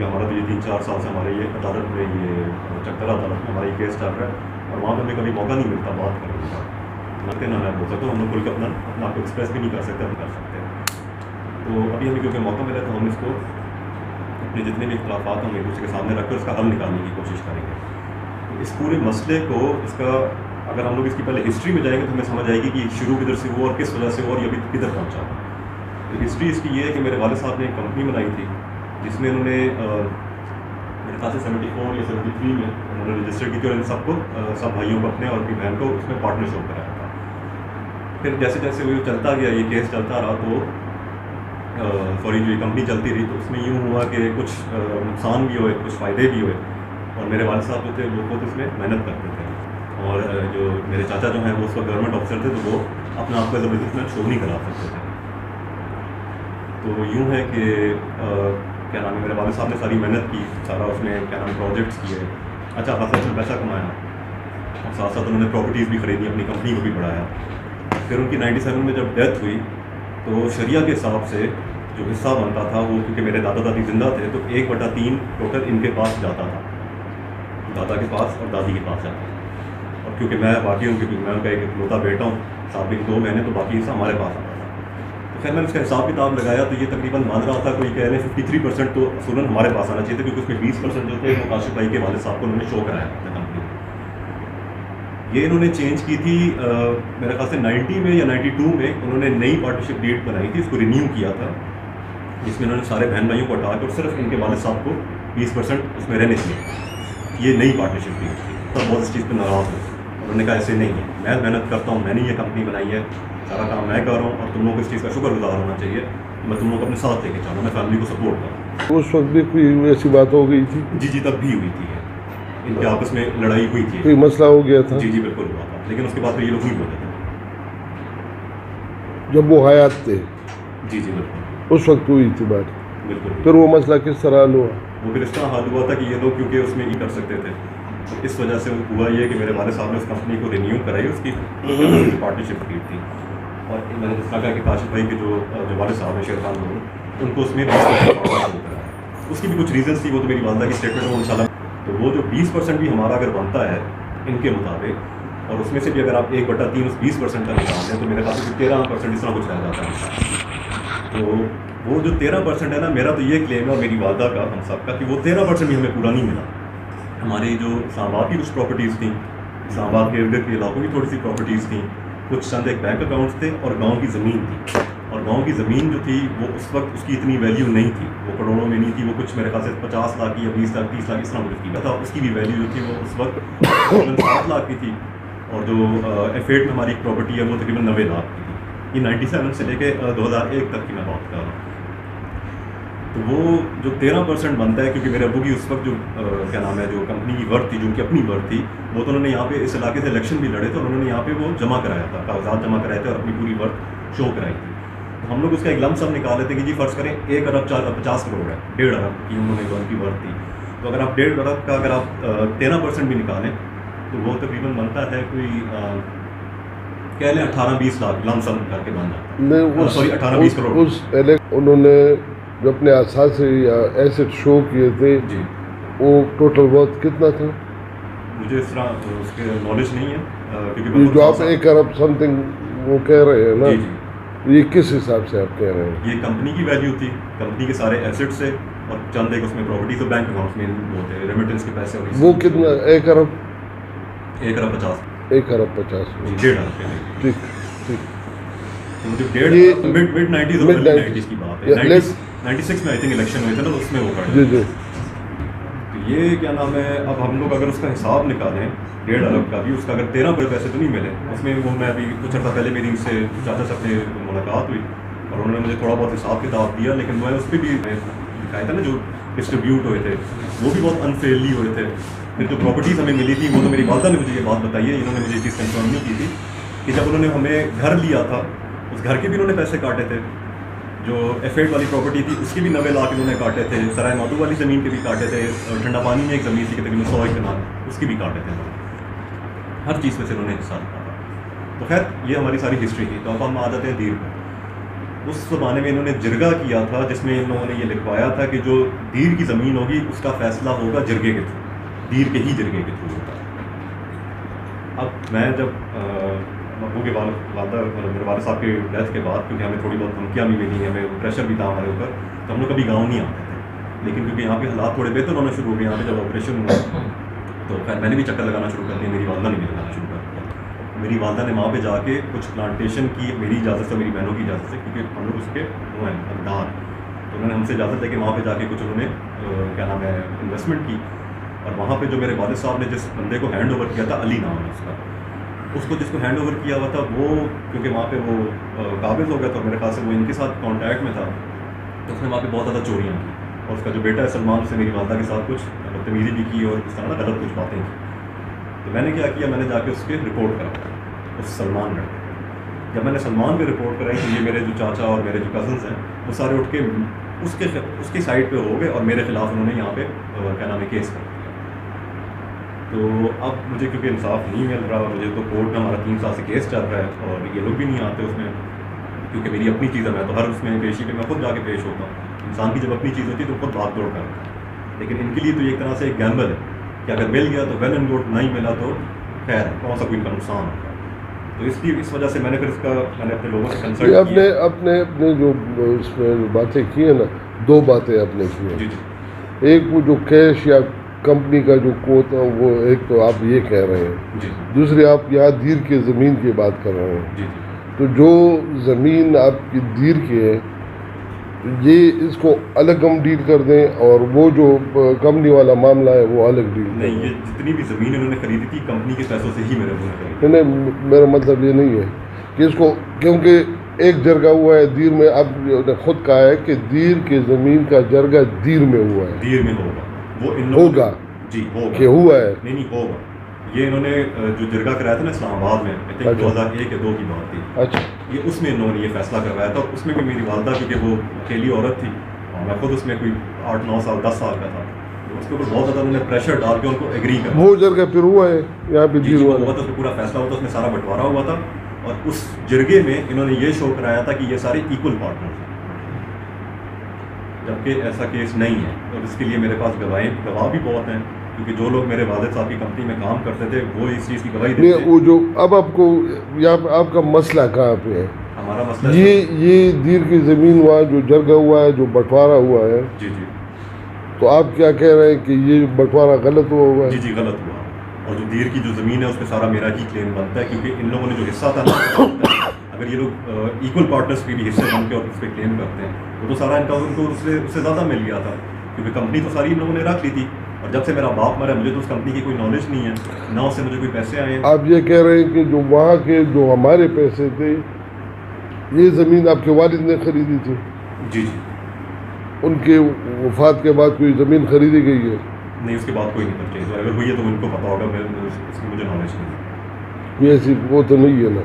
کیونکہ ہمارا تو یہ 3-4 سال سے ہمارے یہ عدالت میں یہ چکترا عدالت میں ہمارا یہ کیس چل رہا ہے اور وہاں پہ ہمیں کبھی موقع نہیں ملتا بات کرنے کا. لگتے نہ میں بول سکتا ہوں, ہم لوگ کھل کے اپنا آپ کو ایکسپریس بھی نہیں کر سکتے, ہم کر سکتے ہیں. تو ابھی ہمیں کیونکہ موقع ملا تو ہم اس کو اپنے جتنے بھی اختلافات ہوں ایک دوسرے کے سامنے رکھ کر اس کا حل نکالنے کی کوشش کریں گے. اس پورے مسئلے کو اس کا اگر ہم لوگ اس کی پہلے ہسٹری میں جائیں گے تو ہمیں سمجھ آئے گی کہ شروع کدھر سے ہوا اور کس وجہ سے ہوا اور یہ ابھی کدھر پہنچا. ہسٹری اس کی یہ ہے کہ میرے والد صاحب نے ایک کمپنی بنائی تھی جس میں انہوں نے میرے خیال سے 74 یا 73 میں انہوں نے رجسٹر کی تھی اور ان سب کو سب بھائیوں کو اپنے اور اپنی بہن کو اس میں پارٹنرشپ کرایا تھا. پھر جیسے جیسے وہ چلتا گیا یہ کیس چلتا رہا تو جو یہ کمپنی چلتی رہی تو اس میں یوں ہوا کہ کچھ نقصان بھی ہوئے کچھ فائدے بھی ہوئے. اور میرے والد صاحب جو تھے وہ خود اس میں محنت کرتے تھے اور جو میرے چاچا جو ہیں وہ اس وقت گورنمنٹ آفیسر تھے تو وہ اپنا آپ کو ایز اے بزنس مین شو نہیں کرا سکتے تھے. تو یوں ہے کہ کیا نام ہے میرے والد صاحب نے ساری محنت کی, سارا اس میں کیا نام پروجیکٹس کیے, اچھا خاصا اس میں پیسہ کمایا اور ساتھ ساتھ انہوں نے پراپرٹیز بھی خریدی, اپنی کمپنی کو بھی بڑھایا. پھر ان کی 97 میں جب ڈیتھ ہوئی تو شریعہ کے حساب سے جو حصہ بنتا تھا وہ کیونکہ میرے دادا دادی زندہ تھے تو 1/3 ٹوٹل ان کے پاس جاتا تھا, دادا کے پاس اور دادی کے پاس جاتا تھا. اور کیونکہ میں باقی ہوں کیونکہ میں ان کا ایک اکلوتا بیٹا ہوں, سابق 2 مہینے تو باقی حصہ ہمارے پاس آتا تھا. تو خیر میں نے اس کا حساب کتاب لگایا تو یہ تقریباً مان رہا تھا کوئی کہہ رہے 53% تو اصولاً ہمارے پاس آنا چاہیے تھا کیونکہ اس میں 20% جو تھے وہ کاشف بھائی کے والد صاحب کو انہوں نے شو کرایا تھا کمپنی. یہ انہوں نے چینج کی تھی میرے خیال سے 90 میں یا 92 میں انہوں نے نئی پارٹنرشپ ڈیٹ بنائی تھی, اس کو رینیو کیا تھا جس میں انہوں نے سارے بہن بھائیوں کو ہٹا کے اور صرف ان کے والد صاحب کو 20% اس میں رہنے دیے. یہ نئی پارٹنرشپ ڈیٹ تھی. تو بہت اس چیز پہ ناراض ہوئے, انہوں نے کہا ایسے نہیں ہے, میں محنت کرتا ہوں, میں نے یہ کمپنی بنائی ہے, سارا کام میں کر رہا ہوں اور تم لوگوں کو اس چیز کا شکر گزار ہونا چاہیے, میں تم لوگوں کو اپنے ساتھ لے کے چاہوں, میں فیملی کو سپورٹ کروں. اس وقت بھی کوئی ایسی بات ہو گئی تھی؟ جی تب بھی ہوئی تھی, ان کے آپس میں لڑائی ہوئی تھی, کوئی مسئلہ ہو گیا تھا؟ جی بالکل ہوا تھا, لیکن اس کے بعد پھر یہ لوگ نہیں بولے تھے جب وہ حیات تھے. جی بالکل اس وقت ہوئی تھی بات. بالکل. پھر وہ مسئلہ کس طرح حل ہوا؟ وہ پھر اس طرح حل ہوا تھا کہ یہ لوگ کیونکہ اس میں ہی کر سکتے تھے, اس وجہ سے ہوا یہ کہ میرے والد صاحب نے اس کمپنی کو رینیو کرائی, اس کی پارٹنرشپ کی تھی. اور میں نے جس طرح کہا کہ کاشف بھائی کے جو والد صاحب ہیں شیر خان لوگ ان کو اس میں اس کی بھی کچھ ریزنس تھی, وہ تو میری والدہ کی اسٹیٹمنٹ ہو ان شاء اللہ. تو وہ جو 20% بھی ہمارا اگر بنتا ہے ان کے مطابق اور اس میں سے بھی اگر آپ 1/3 اس 20% کا نکال دیں تو میرے خیال سے 13% اس طرح کچھ رہ جاتا ہے. تو وہ جو 13% ہے نا, میرا تو یہ کلیم ہے اور میری والدہ کا, ہم سب کا, کہ وہ 13% بھی ہمیں پورا نہیں ملا. ہماری جو اسلام آباد کی کچھ پراپرٹیز تھیں, اسلام آباد کے ارد گرد کے علاقوں کی تھوڑی سی پراپرٹیز تھیں, کچھ چند ایک بینک اکاؤنٹس تھے اور گاؤں کی زمین تھی. اور گاؤں کی زمین جو تھی وہ اس وقت اس کی اتنی ویلیو نہیں تھی, وہ کروڑوں میں نہیں تھی, وہ کچھ میرے خیال سے 50 لاکھ کی یا 20 لاکھ 30 لاکھ اس طرح مجھے کی تھا. اس کی بھی ویلیو جو تھی وہ اس وقت 7 لاکھ کی تھی, اور جو F8 میں ہماری پراپرٹی ہے وہ تقریباً 90 لاکھ کی تھی. یہ 97 سے لے کے 2001 تک کی میں بات کر رہا ہوں. تو وہ جو 13% بنتا ہے, کیونکہ میرے ابو کی اس وقت جو کیا نام ہے جو کمپنی کی ورتھ تھی, جو ان کی اپنی ورتھ تھی, وہ تو انہوں نے یہاں پہ اس علاقے سے الیکشن بھی لڑے تھے اور انہوں نے یہاں پہ وہ جمع کرایا تھا, کاغذات جمع کرائے تھے اور اپنی پوری ورتھ شو کرائی تھی. تو ہم لوگ اس کا ایک لم سم نکالے تھے کہ جی فرض کریں 1 ارب 50 کروڑ ہے, 1.5 ارب کی انہوں نے کی ورتھ تھی. تو اگر آپ 1.5 ارب کا اگر آپ 13% بھی نکالیں تو وہ تقریباً بنتا ہے کوئی کہہ لیں 18-20 لاکھ لم سم کر کے بن جاتا ہے. سوری 18-20 کروڑ. اس پہلے انہوں نے جو اپنے اثاثے یا ایسٹ شو کیے تھے جی, وہ ٹوٹل ورتھ کتنا تھا؟ مجھے اس طرح اس کے نالج نہیں ہے کیونکہ جو آپ 1 ارب سم تھنگ وہ کہہ رہے ہیں نا, یہ کس حساب سے آپ کہہ رہے ہیں؟ یہ کمپنی کی ویلیو تھی, کمپنی کے سارے ایسٹ سے اور چند ایک اس میں پراپرٹیز اور بینک اکاؤنٹس میں ہوتے ہیں ریمیٹنس کے پیسے. وہ کتنا 1 ارب 1 ارب 50. 1 ارب 50. جی 1.5 ارب. ٹھیک ٹھیک. مجھے mid 90s کی بات ہے, 96 میں آئی تھنک الیکشن ہوئے تھے نا, اس میں وہ کر. جی جی. تو یہ کیا نام ہے, اب ہم لوگ اگر اس کا حساب نکالیں 1.5 ارب کا بھی, اس کا اگر 13 پیسے تو نہیں ملے اس میں. وہ میں ابھی کچھ عرصہ پہلے میری ان سے چاچا سے اپنے ملاقات ہوئی اور انہوں نے مجھے تھوڑا بہت حساب کتاب دیا, لیکن میں اس پہ بھی دکھایا تھا نا جو ڈسٹریبیوٹ ہوئے تھے وہ بھی بہت انفیئرلی ہوئے تھے. پھر جو پراپرٹیز ہمیں ملی تھی وہ تو میری والدہ نے مجھے یہ بات بتائی ہے, انہوں نے مجھے یہ چیز کنفرم نہیں کی تھی کہ جب انہوں نے ہمیں گھر لیا تھا اس گھر کے بھی انہوں نے پیسے کاٹے تھے, جو F8 والی پراپرٹی تھی اس کے بھی 90 لاکھ انہوں نے کاٹے تھے, سرائے مادو والی زمین کے بھی کاٹے تھے, ٹھنڈا پانی میں ایک زمین تھی کہ تقریباً 100 کنال اس کی بھی کاٹے تھے, ہر چیز میں سے انہوں نے حصہ رکھا تھا. تو خیر یہ ہماری ساری ہسٹری تھی. تو اب ہم آ جاتے ہیں دیر پر. اس زمانے میں انہوں نے جرگہ کیا تھا جس میں ان لوگوں نے یہ لکھوایا تھا کہ جو دیر کی زمین ہوگی اس کا فیصلہ ہوگا جرگے کے تھرو، دیر کے ہی جرگے کے تھرو ہوگا۔ اب میں جب ابو کے والدہ میرے والد صاحب کے ڈیتھ کے بعد، کیونکہ ہمیں تھوڑی بہت دھمکیاں بھی ملی، ہمیں پریشر بھی تھا ہمارے اوپر، تو ہم لوگ کبھی گاؤں نہیں آتے تھے، لیکن کیونکہ یہاں پہ حالات تھوڑے بہتر ہونا شروع ہو گئے، یہاں پہ جب آپریشن ہوا تو خیر میں نے بھی چکر لگانا شروع کر دیا، میری والدہ نے بھی لگانا شروع کر دیا۔ میری والدہ نے وہاں پہ جا کے کچھ پلانٹیشن کی میری اجازت سے، میری بہنوں کی اجازت سے، کیونکہ ہم لوگ اس کے وہ ہیں حقدار، تو انہوں نے ہم سے اجازت لے کے وہاں پہ جا کے کچھ انہوں نے کیا نام ہے انویسٹمنٹ کی، اور وہاں پہ جو میرے والد صاحب نے جس بندے کو ہینڈ اوور کیا تھا، علی نام ہے اس کا، اس کو جس کو ہینڈ اوور کیا ہوا تھا وہ کیونکہ وہاں پہ وہ قابض ہو گیا تھا، میرے خیال سے وہ ان کے ساتھ کانٹیکٹ میں تھا، تو اس نے وہاں پہ بہت زیادہ چوریاں کی، اور اس کا جو بیٹا ہے سلمان، اس نے میری والدہ کے ساتھ کچھ بدتمیزی بھی کی اور اس طرح غلط کچھ باتیں کی۔ تو میں نے کیا کیا، میں نے جا کے اس کے رپورٹ کرا اس سلمان لڑکے کو۔ جب میں نے سلمان پہ رپورٹ کرائی تو یہ میرے جو چاچا اور میرے جو کزنس ہیں وہ سارے اٹھ کے اس کی سائڈ پہ ہو گئے، اور میرے خلاف انہوں نے یہاں پہ کیا نام ہے کیس کر دیا۔ تو اب مجھے کیونکہ انصاف نہیں مل رہا، مجھے تو کورٹ میں ہمارا 3 سال سے کیس چل رہا ہے، اور یہ لوگ بھی نہیں آتے اس میں، کیونکہ میری اپنی چیز ہے، میں تو ہر اس میں پیشی پہ میں خود جا کے پیش ہوتا ہوں۔ انسان کی جب اپنی چیز ہوتی ہے تو خود بات دوڑ کرتا ہے، لیکن ان کے لیے تو ایک طرح سے ایک گیمبل ہے کہ اگر مل گیا تو ویل اینڈ گڈ، نہیں ملا تو خیر کون سا کوئی کا نقصان ہوگا۔ تو اس وجہ سے میں نے پھر میں نے اپنے لوگوں سے کنسلٹ کیا۔ اپنے جو اس میں باتیں کی ہیں نا، 2 باتیں آپ نے کی ہیں۔ جی جی ایک وہ جو کیش یا کمپنی کا جو کوت ہے، وہ ایک تو آپ یہ کہہ رہے ہیں، جی دوسری آپ یہاں دیر کی زمین کی بات کر رہے ہیں۔ جی تو جو زمین آپ کی دیر کی ہے، یہ اس کو الگ ہم ڈیل کر دیں، اور وہ جو کمپنی والا معاملہ ہے وہ الگ ڈیل کر نہیں، دیں؟ یہ جتنی بھی زمین انہوں نے خریدی تھی کمپنی کے پیسوں سے ہی میرے ابو نے خریدی۔ نہیں، میرا مطلب یہ نہیں ہے کہ اس کو، کیونکہ ایک جرگہ ہوا ہے دیر میں، آپ نے خود کہا ہے کہ دیر کی زمین کا جرگہ دیر میں ہوا ہے، دیر میں ہوگا وہ ان لوگوں ہوگا جی ہوگا کہ ہوا ہے؟ نہیں ہوگا۔ یہ انہوں نے جو جرگہ کرایا تھا نا اسلام آباد میں، I think 2001 یا 2 کی بات تھی، اچھا، یہ اس میں انہوں نے یہ فیصلہ کروایا تھا، اور اس میں بھی میری والدہ کیونکہ وہ اکیلی عورت تھی، اور میں خود اس میں کوئی 8-9 سال 10 سال کا تھا، تو اس کے اوپر بہت زیادہ انہوں نے پریشر ڈال کے ان کو ایگری کرا۔ وہ جرگہ پھر ہوا ہے یہاں پہ جی دیر وہ ہوا ہوا تھا، اس میں پورا فیصلہ ہوا تھا، اس میں سارا بٹوارا ہوا تھا، اور اس جرگے میں انہوں نے یہ شو کرایا تھا کہ یہ سارے ایکول پارٹنر ہیں، جبکہ ایسا کیس نہیں ہے، اور اس کے لیے میرے پاس گواہ بھی بہت ہیں، کیونکہ جو لوگ میرے والد صاحب کی کمپنی میں کام کرتے تھے وہ اس چیز کی گواہی دیتے نہیں، ہیں۔ وہ جو اب آپ کو یہاں پہ آپ کا مسئلہ کہاں پہ ہے؟ ہمارا مسئلہ یہ دیر کی زمین ہوا، جو جرگہ ہوا ہے، جو بٹوارا ہوا ہے، جی جی تو آپ کیا کہہ رہے ہیں کہ یہ بٹوارا غلط ہوا ہے؟ جی جی غلط ہوا، اور جو دیر کی جو زمین ہے اس پہ سارا میرا ہی کلیم بنتا ہے، کیونکہ ان لوگوں نے جو حصہ تھا نا، اگر یہ لوگ ایکول پارٹنرس کے بھی حصے بن کے اور اس پہ کلیم کرتے ہیں، وہ تو سارا ان کا ان کو اس سے زیادہ مل گیا تھا، کیونکہ کمپنی تو ساری ان لوگوں نے رکھ لی تھی، اور جب سے میرا باپ مرا مجھے تو اس کمپنی کی کوئی نالج نہیں ہے، نہ اس سے مجھے کوئی پیسے آئے ہیں۔ آپ یہ کہہ رہے ہیں کہ جو وہاں کے جو ہمارے پیسے تھے، یہ زمین آپ کے والد نے خریدی تھی؟ جی جی ان کے وفات کے بعد کوئی زمین خریدی گئی ہے؟ نہیں، اس کے بعد کوئی نہیں پرچیز، اگر ہوئی ہے تو ان کو پتا ہوگا، اس کی مجھے نالج نہیں ہے۔ کوئی ایسی وہ تو نہیں ہے نا،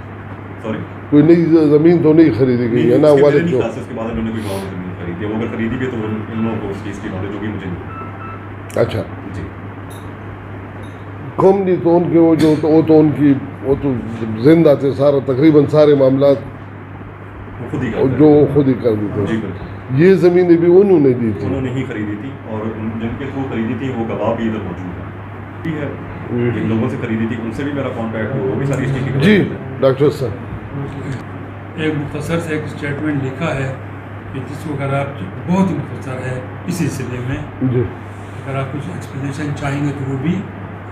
سوری، کوئی نئی زمین تو نہیں خریدی گئی ہے نا والد کو؟ اس کے بعد انہوں نے کوئی گاؤں میں زمین خریدی ہے، وہ اگر خریدی بھی تو ان لوگوں کو اس چیز کی نالج ہوگی، مجھے نہیں۔ اچھا، جی کمپنی تو ان کے وہ تو زندہ تھے، سارا تقریباً سارے معاملات وہ خود ہی جو خود ہی کر دیتے جی ہیں۔ بالکل، یہ زمینیں بھی انہوں نے دی تھی؟ انہوں نے ہی خریدی تھی، اور جن کے تھرو خریدی تھی وہ گواہ بھی ادھر موجود ہے، ٹھیک ہے، جن لوگوں سے خریدی تھی ان سے بھی میرا کانٹیکٹ ہوا، وہ بھی ساری اس چیز کی جی گواہی دیتے ہیں۔ ڈاکٹر صاحب، ایک مختصر سے ایک اسٹیٹمنٹ لکھا ہے کہ جس کو اگر آپ بہت ہی مختصر ہے اسی سلسلے میں، جی اگر آپ کچھ ایکسپلینیشن چاہیں گے تو وہ بھی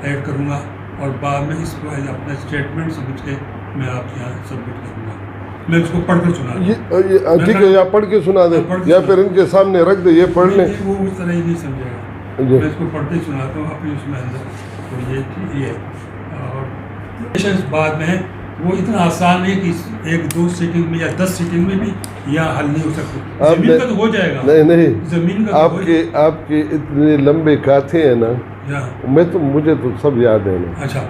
ایڈ کروں گا، اور بعد میں اس کو اپنا اسٹیٹمنٹ سمجھ کے میں آپ کے یہاں سبمٹ کروں گا۔ میں اس کو پڑھ کر سنا دوں۔ یہ ٹھیک ہے، یا پڑھ کے سنا دیں یا پھر ان کے سامنے رکھ دیں، یہ پڑھ لیں۔ وہ اس طرح ہی نہیں سمجھے گا، جی میں اس کو پڑھ کے سناتا ہوں اپنے اس میں اندر، تو یہ اور بعد میں وہ اتنا آسان نہیں کہ 1-2 سیٹنگ میں یا 10 سیٹنگ میں بھی یہاں حل نہیں ہو سکتا۔ زمین کا تو ہو جائے گا، نہیں، زمین کا آپ کے اتنے لمبے کاتھے ہیں نا، مجھے تو سب یاد ہے نا۔ اچھا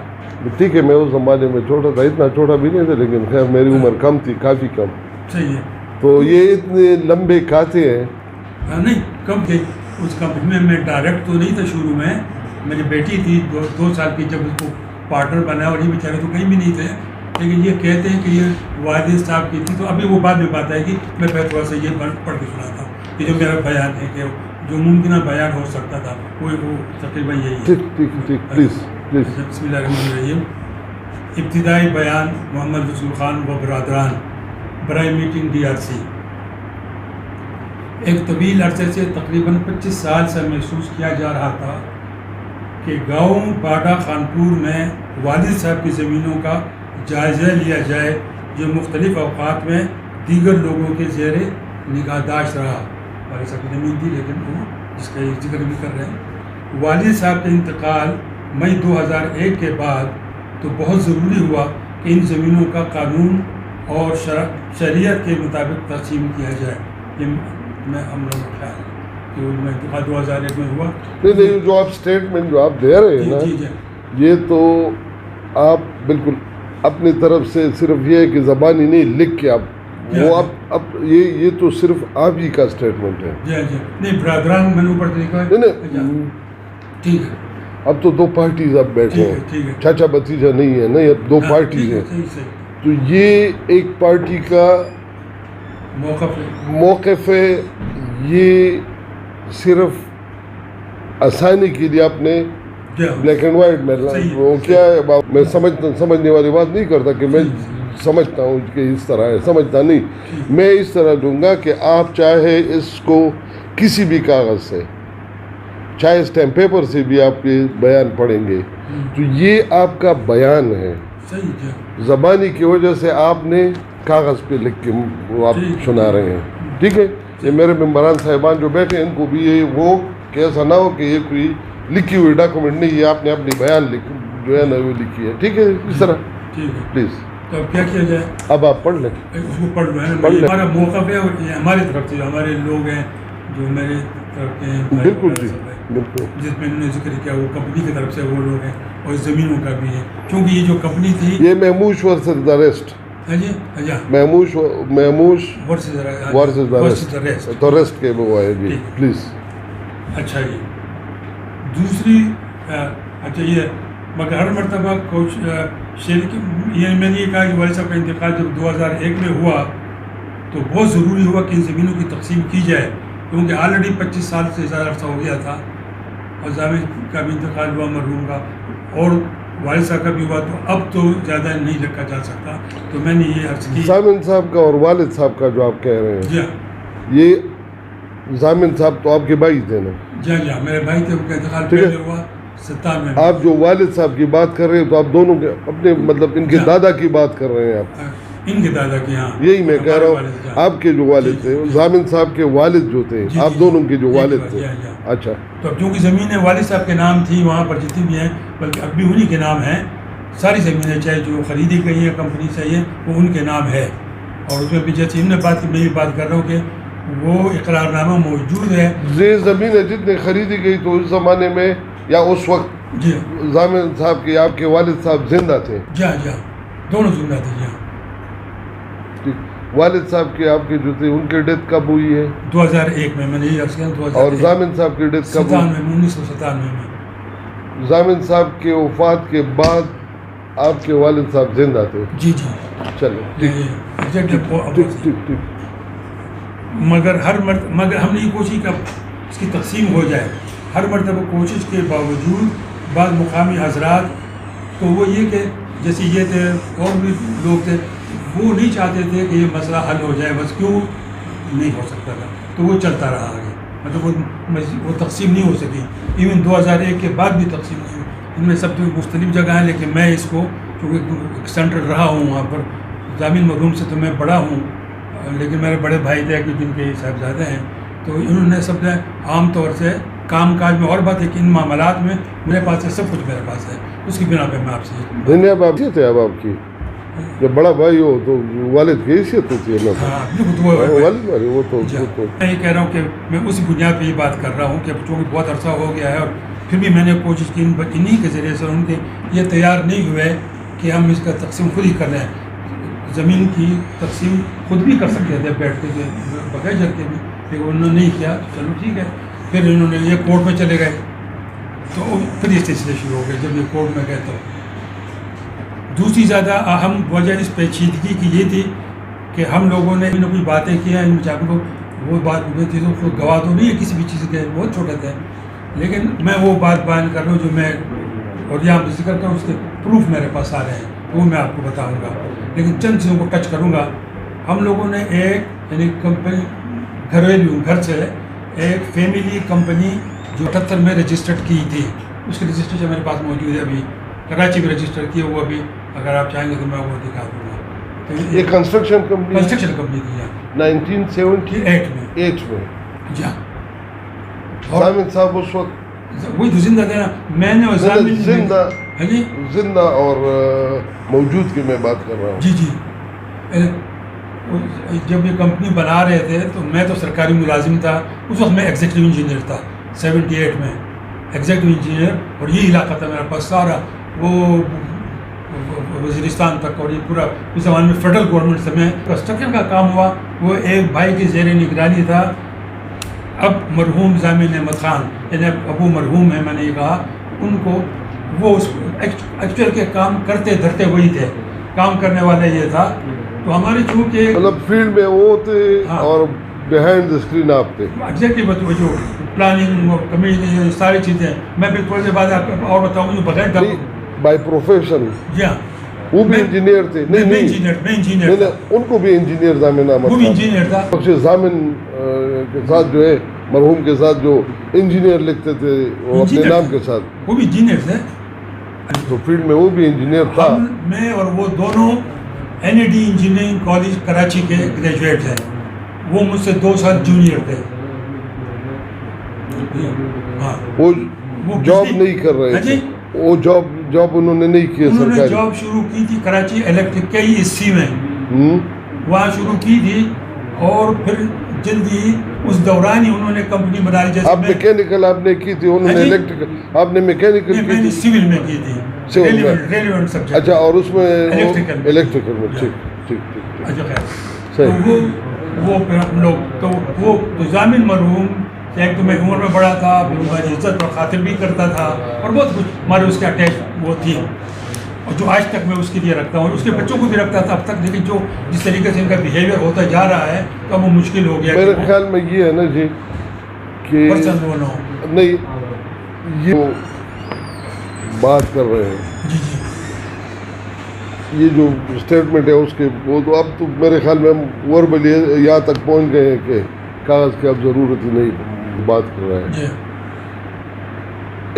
ٹھیک ہے، میں اس زمانے میں چھوٹا تھا، اتنا چھوٹا بھی نہیں تھا، لیکن خیر میری عمر کم تھی، کافی کم، صحیح ہے، تو یہ اتنے لمبے کاتھے ہیں۔ نہیں کم تھے اس کمپنی میں ڈائریکٹ تو نہیں تھا شروع میں، میری بیٹی تھی 2 سال کی، جب اس کو پارٹنر بنایا، اور یہ بیچارے تو کہیں بھی نہیں تھے، لیکن یہ کہتے ہیں کہ یہ والد صاحب کی تھی، تو ابھی وہ بعد میں بات آئے گی. میں پہلے تھوڑا سا یہ پڑھ کے سناتا ہوں کہ جو میرا بیان ہے کہ جو ممکنہ بیان ہو سکتا تھا وہ تقریباً یہی ہے. ٹھیک پلیز. بسم اللہ الرحمن الرحیم. ابتدائی بیان محمد رسول خان و برادران برائے میٹنگ DRC. ایک طویل عرصے سے تقریباً 25 سال سے محسوس کیا جا رہا تھا کہ گاؤں باڈا خانپور میں والد صاحب کی زمینوں کا جائزہ لیا جائے جو مختلف اوقات میں دیگر لوگوں کے زیر نگہداشت رہا. والد صاحب کی زمین تھی لیکن وہ جس کا ذکر بھی کر رہے ہیں. والد صاحب کا انتقال مئی 2001 کے بعد تو بہت ضروری ہوا کہ ان زمینوں کا قانون اور شریعت کے مطابق تقسیم کیا جائے. یہ میں ہم لوگوں کا خیال ہے کہ ان میں انتقال 2001 میں ہوا. نہیں جو آپ اسٹیٹمنٹ جو آپ دے رہے ہیں نا یہ تو آپ بالکل اپنی طرف سے صرف یہ ہے کہ زبانی نہیں لکھ کے آپ وہ اب یہ تو صرف آپ ہی کا اسٹیٹمنٹ ہے. جی نہیں برادران میں نے اوپر سے لکھا ہے. نہیں ٹھیک ہے. اب تو دو پارٹیز اب بیٹھے ہیں, چاچا بھتیجا نہیں ہے نا, یہ دو پارٹیز ہیں. تو یہ ایک پارٹی کا موقف ہے, یہ صرف آسانی کے لیے آپ نے بلیک اینڈ وائٹ میں وہ کیا ہے, میں سمجھنے والی بات نہیں کرتا کہ میں سمجھتا ہوں کہ اس طرح ہے, سمجھتا نہیں. میں اس طرح دوں گا کہ آپ چاہے اس کو کسی بھی کاغذ سے, چاہے اسٹیمپ پیپر سے بھی آپ کے بیان پڑھیں گے تو یہ آپ کا بیان ہے. زبانی کی وجہ سے آپ نے کاغذ پہ لکھ کے آپ سنا رہے ہیں, ٹھیک ہے. یہ میرے ممبران صاحبان جو بیٹھے ہیں ان کو بھی یہ وہ کہ ایسا نہ ہو کہ یہ کوئی لکھی ہوئی ڈاکومنٹ نہیں, یہ آپ نے اپنی بیان جو ہے نا وہ لکھی ہے, ٹھیک ہے. اس طرح پلیز تو اب کیا کیا جائے, اب آپ پڑھ لیں, اس کو پڑھ لو. ہمارا موقف ہے اور ہماری طرف سے ہمارے لوگ ہیں جو میرے طرف کے ہیں, بالکل جی بالکل, جس میں انہوں نے ذکر کیا وہ کمپنی کی طرف سے وہ لوگ ہیں اور زمینوں کا بھی ہے, کیونکہ یہ جو کمپنی تھی یہ محموش ورسز دا ریسٹ, محموش ورسز دا ریسٹ, تو ریسٹ کے وہ ہے جی پلیز. اچھا جی دوسری اچھا یہ مگر ہر مرتبہ یہ میں نے یہ کہا کہ والد صاحب کا انتقال جب 2001 میں ہوا تو بہت ضروری ہوا کہ ان زمینوں کی تقسیم کی جائے, کیونکہ آلریڈی 25 سال سے زیادہ عرصہ ہو گیا تھا اور زامن کا بھی انتقال ہوا مرحوم کا, اور والد صاحب کا بھی ہوا, تو اب تو زیادہ نہیں لکھا جا سکتا. تو میں نے یہ عرض کی زامن صاحب کا اور والد صاحب کا جو آپ کہہ رہے ہیں, جی یہ زامن صاحب تو آپ کے بھائی تھے نا, جی میرے بھائی تھے, ان کا انتقال پہلے ہوا 97 میں. آپ جو والد صاحب کی بات کر رہے ہیں تو آپ دونوں کے اپنے مطلب ان کے دادا کی بات کر رہے ہیں آپ, ان کے دادا کی, ہاں یہی میں کہہ رہا ہوں. آپ کے جو والد تھے زامن صاحب کے والد جو تھے, آپ دونوں کے جو والد تھے. اچھا, تو اب چونکہ زمینیں والد صاحب کے نام تھی وہاں پر جتنی بھی ہیں, بلکہ اب بھی انہی کے نام ہیں ساری زمینیں, چاہے جو خریدی گئی ہیں کمپنی سے ہیں وہ ان کے نام ہے. اور اس میں بھی جیسے انہوں نے بات کی, میں بھی بات کر رہا ہوں کہ وہ اقرار نامہ موجود ہے. یہ زمینیں جتنی خریدی گئی تو اس زمانے میں یا اس وقت جی زامن صاحب کے آپ کے والد صاحب زندہ تھے؟ جی جی دونوں زندہ تھے. جی والد صاحب کے آپ کے جو تھے ان کی ڈیتھ کب ہوئی ہے؟ 2001 میں نے یہ عرض کیا. اور زامن صاحب کی ڈیتھ کب ہوئی؟ 1997 میں. زامن صاحب کے وفات کے بعد آپ کے والد صاحب زندہ تھے؟ جی جی. چلو ٹھیک. مگر ہم نے یہ کوشش کہ اس کی تقسیم ہو جائے. ہر مرتبہ کوشش کے باوجود بعض مقامی حضرات تو وہ یہ کہ جیسے یہ تھے اور بھی لوگ تھے, وہ نہیں چاہتے تھے کہ یہ مسئلہ حل ہو جائے, بس کیوں نہیں ہو سکتا تھا, تو وہ چلتا رہا آگے. مطلب وہ تقسیم نہیں ہو سکی. ایون 2001 کے بعد بھی تقسیم نہیں ہوئی. ان میں سب مختلف جگہ ہیں, لیکن میں اس کو چونکہ سینٹر رہا ہوں وہاں پر, زامن مرحوم سے تو میں بڑا ہوں, لیکن میرے بڑے بھائی تھے کہ جن کے صاحبزادے ہیں, تو انہوں نے سب نے عام طور سے کام کاج میں, اور بات ہے کہ ان معاملات میں میرے پاس ہے, سب کچھ میرے پاس ہے, اس کی بنا پہ میں آپ سے دھنیہ باب جی تھے. اب آپ کی جب بڑا بھائی ہو تو والد کی حیثیت ہوتی ہے نا, وہ تو میں یہ کہہ رہا ہوں کہ میں اسی بنیاد پہ یہ بات کر رہا ہوں کہ چونکہ بہت عرصہ ہو گیا ہے اور پھر بھی میں نے کوشش کی انہی کے ذریعے سے, ان کے یہ تیار نہیں ہوئے کہ ہم اس کا تقسیم خود ہی کر رہے ہیں. زمین کی تقسیم خود بھی کر سکتے تھے بیٹھ کے بغیر جل کے بھی, لیکن انہوں نے نہیں کیا. چلو ٹھیک ہے, پھر انہوں نے یہ کورٹ میں چلے گئے, تو پھر یہ سلسلے شروع ہو گئے. جب یہ کورٹ میں گئے تو دوسری زیادہ اہم وجہ اس پیچیدگی کی یہ تھی کہ ہم لوگوں نے کوئی باتیں کی ہیں ان بچاروں کو، وہ بات چیزوں کو گواہ تو نہیں ہے کسی بھی چیز کے، بہت چھوٹے تھے، لیکن میں وہ بات بیان کر رہا ہوں جو میں اور یہاں ذکر کرتا ہوں، اس کے پروف میرے پاس آ رہے ہیں، وہ میں آپ کو بتاؤں گا، لیکن چند چیزوں کو ٹچ کروں گا۔ ہم لوگوں نے ایک یعنی کمپنی گھریلو گھر سے ایک فیملی کمپنی جو 78 میں رجسٹرڈ کی تھی، اس کی رجسٹریشن میرے پاس موجود ہے، ابھی کراچی میں رجسٹر کی ہے وہ، ابھی اگر آپ چاہیں گے تو میں وہ دکھا دوں گا۔ یہ کنسٹرکشن کمپنی 1978 میں جی ہاں، ضامن صاحب اس وقت وہی تو زندہ تھے نا، میں نے اور ضامن زندہ اور موجود کی میں بات کر رہا ہوں۔ جی جی، جب یہ کمپنی بنا رہے تھے تو میں تو سرکاری ملازم تھا، اس وقت میں ایگزیکٹو انجینئر تھا 78 میں، ایگزیکٹو انجینئر، اور یہ علاقہ تھا میرے پاس سارا، وہ وزیرستان تک، اور یہ پورا اس زمانے میں فیڈرل گورنمنٹ سے میں کنسٹرکشن کا کام ہوا، وہ ایک بھائی کی زیر نگرانی تھا، اب مرحوم ضامن احمد خان، یعنی ابو مرحوم ہے، میں نے یہ کہا ان کو، وہ ایکچوئل کے کام کرتے دھرتے وہی تھے، کام کرنے والا یہ تھا، تو ہماری چونکہ مطلب فیلڈ میں وہ تھے اور بیہائنڈ دا اسکرین آپ تھے ایگزیکٹلی، جو پلاننگ کمیٹی ساری چیزیں، میں پھر تھوڑی دیر بعد آپ کو اور بتاؤں گا بغیر بائی پروفیشن۔ جی ہاں، وہ بھی انجینئر تھے؟ نہیں میں انجینئر تھا، ان کو بھی انجینئر ضامن احمد، وہ بھی انجینئر تھا۔ ضامن کے ساتھ جو ہے مرحوم کے ساتھ جو انجینئر لکھتے تھے وہ اپنے نام کے ساتھ، وہ بھی انجینئر تھے، تو فیلڈ میں وہ بھی انجینئر تھا۔ میں اور وہ دونوں NAD انجینئرنگ کالج کراچی کے گریجویٹ ہیں، وہ مجھ سے 2 سال جونیئر تھے۔ ہاں، وہ جاب نہیں کر رہے تھے، وہ جاب انہوں نے نہیں کی انہوں نے سرکاری، جاب شروع کی تھی کراچی الیکٹرک KEC میں، وہاں شروع کی تھی، اور پھر جلدی اس دوران ہی انہوں نے کمپنی بنا لی، جیسے آپ میکینیکل آپ نے کی تھی، انہوں نے الیکٹریکل، آپ نے میکینیکل کی میں نے تھی، سول میں کی تھی، ریلیونٹ سبجیکٹ۔ اچھا، اور اس میں الیکٹریکل میں، ٹھیک ٹھیک ٹھیک، اچھا خیر، صحیح۔ تو وہ پھر ہم لوگ تو وہ تو ضامن مرحوم، ایک تو میں عمر میں بڑا تھا، پھر ہماری عزت اور خاطر بھی کرتا تھا، اور بہت کچھ ہمارے اس کے اٹیچ وہ تھی، اور جو آج تک میں اس کے لیے رکھتا ہوں، اور اس کے بچوں کو بھی رکھتا تھا اب تک، لیکن جو جس طریقے سے ان کا بیہیویئر ہوتا جا رہا ہے تو وہ مشکل ہو گیا۔ میرے خیال میں یہ ہے نا جی کہ نہیں، یہ بات کر رہے ہیں، جی جی، یہ جو اسٹیٹمنٹ ہے اس کے، وہ تو اب تو میرے خیال میں ہم وربلی یہاں تک پہنچ گئے ہیں کہ کاغذ کی اب ضرورت ہی نہیں بات کر رہے ہیں۔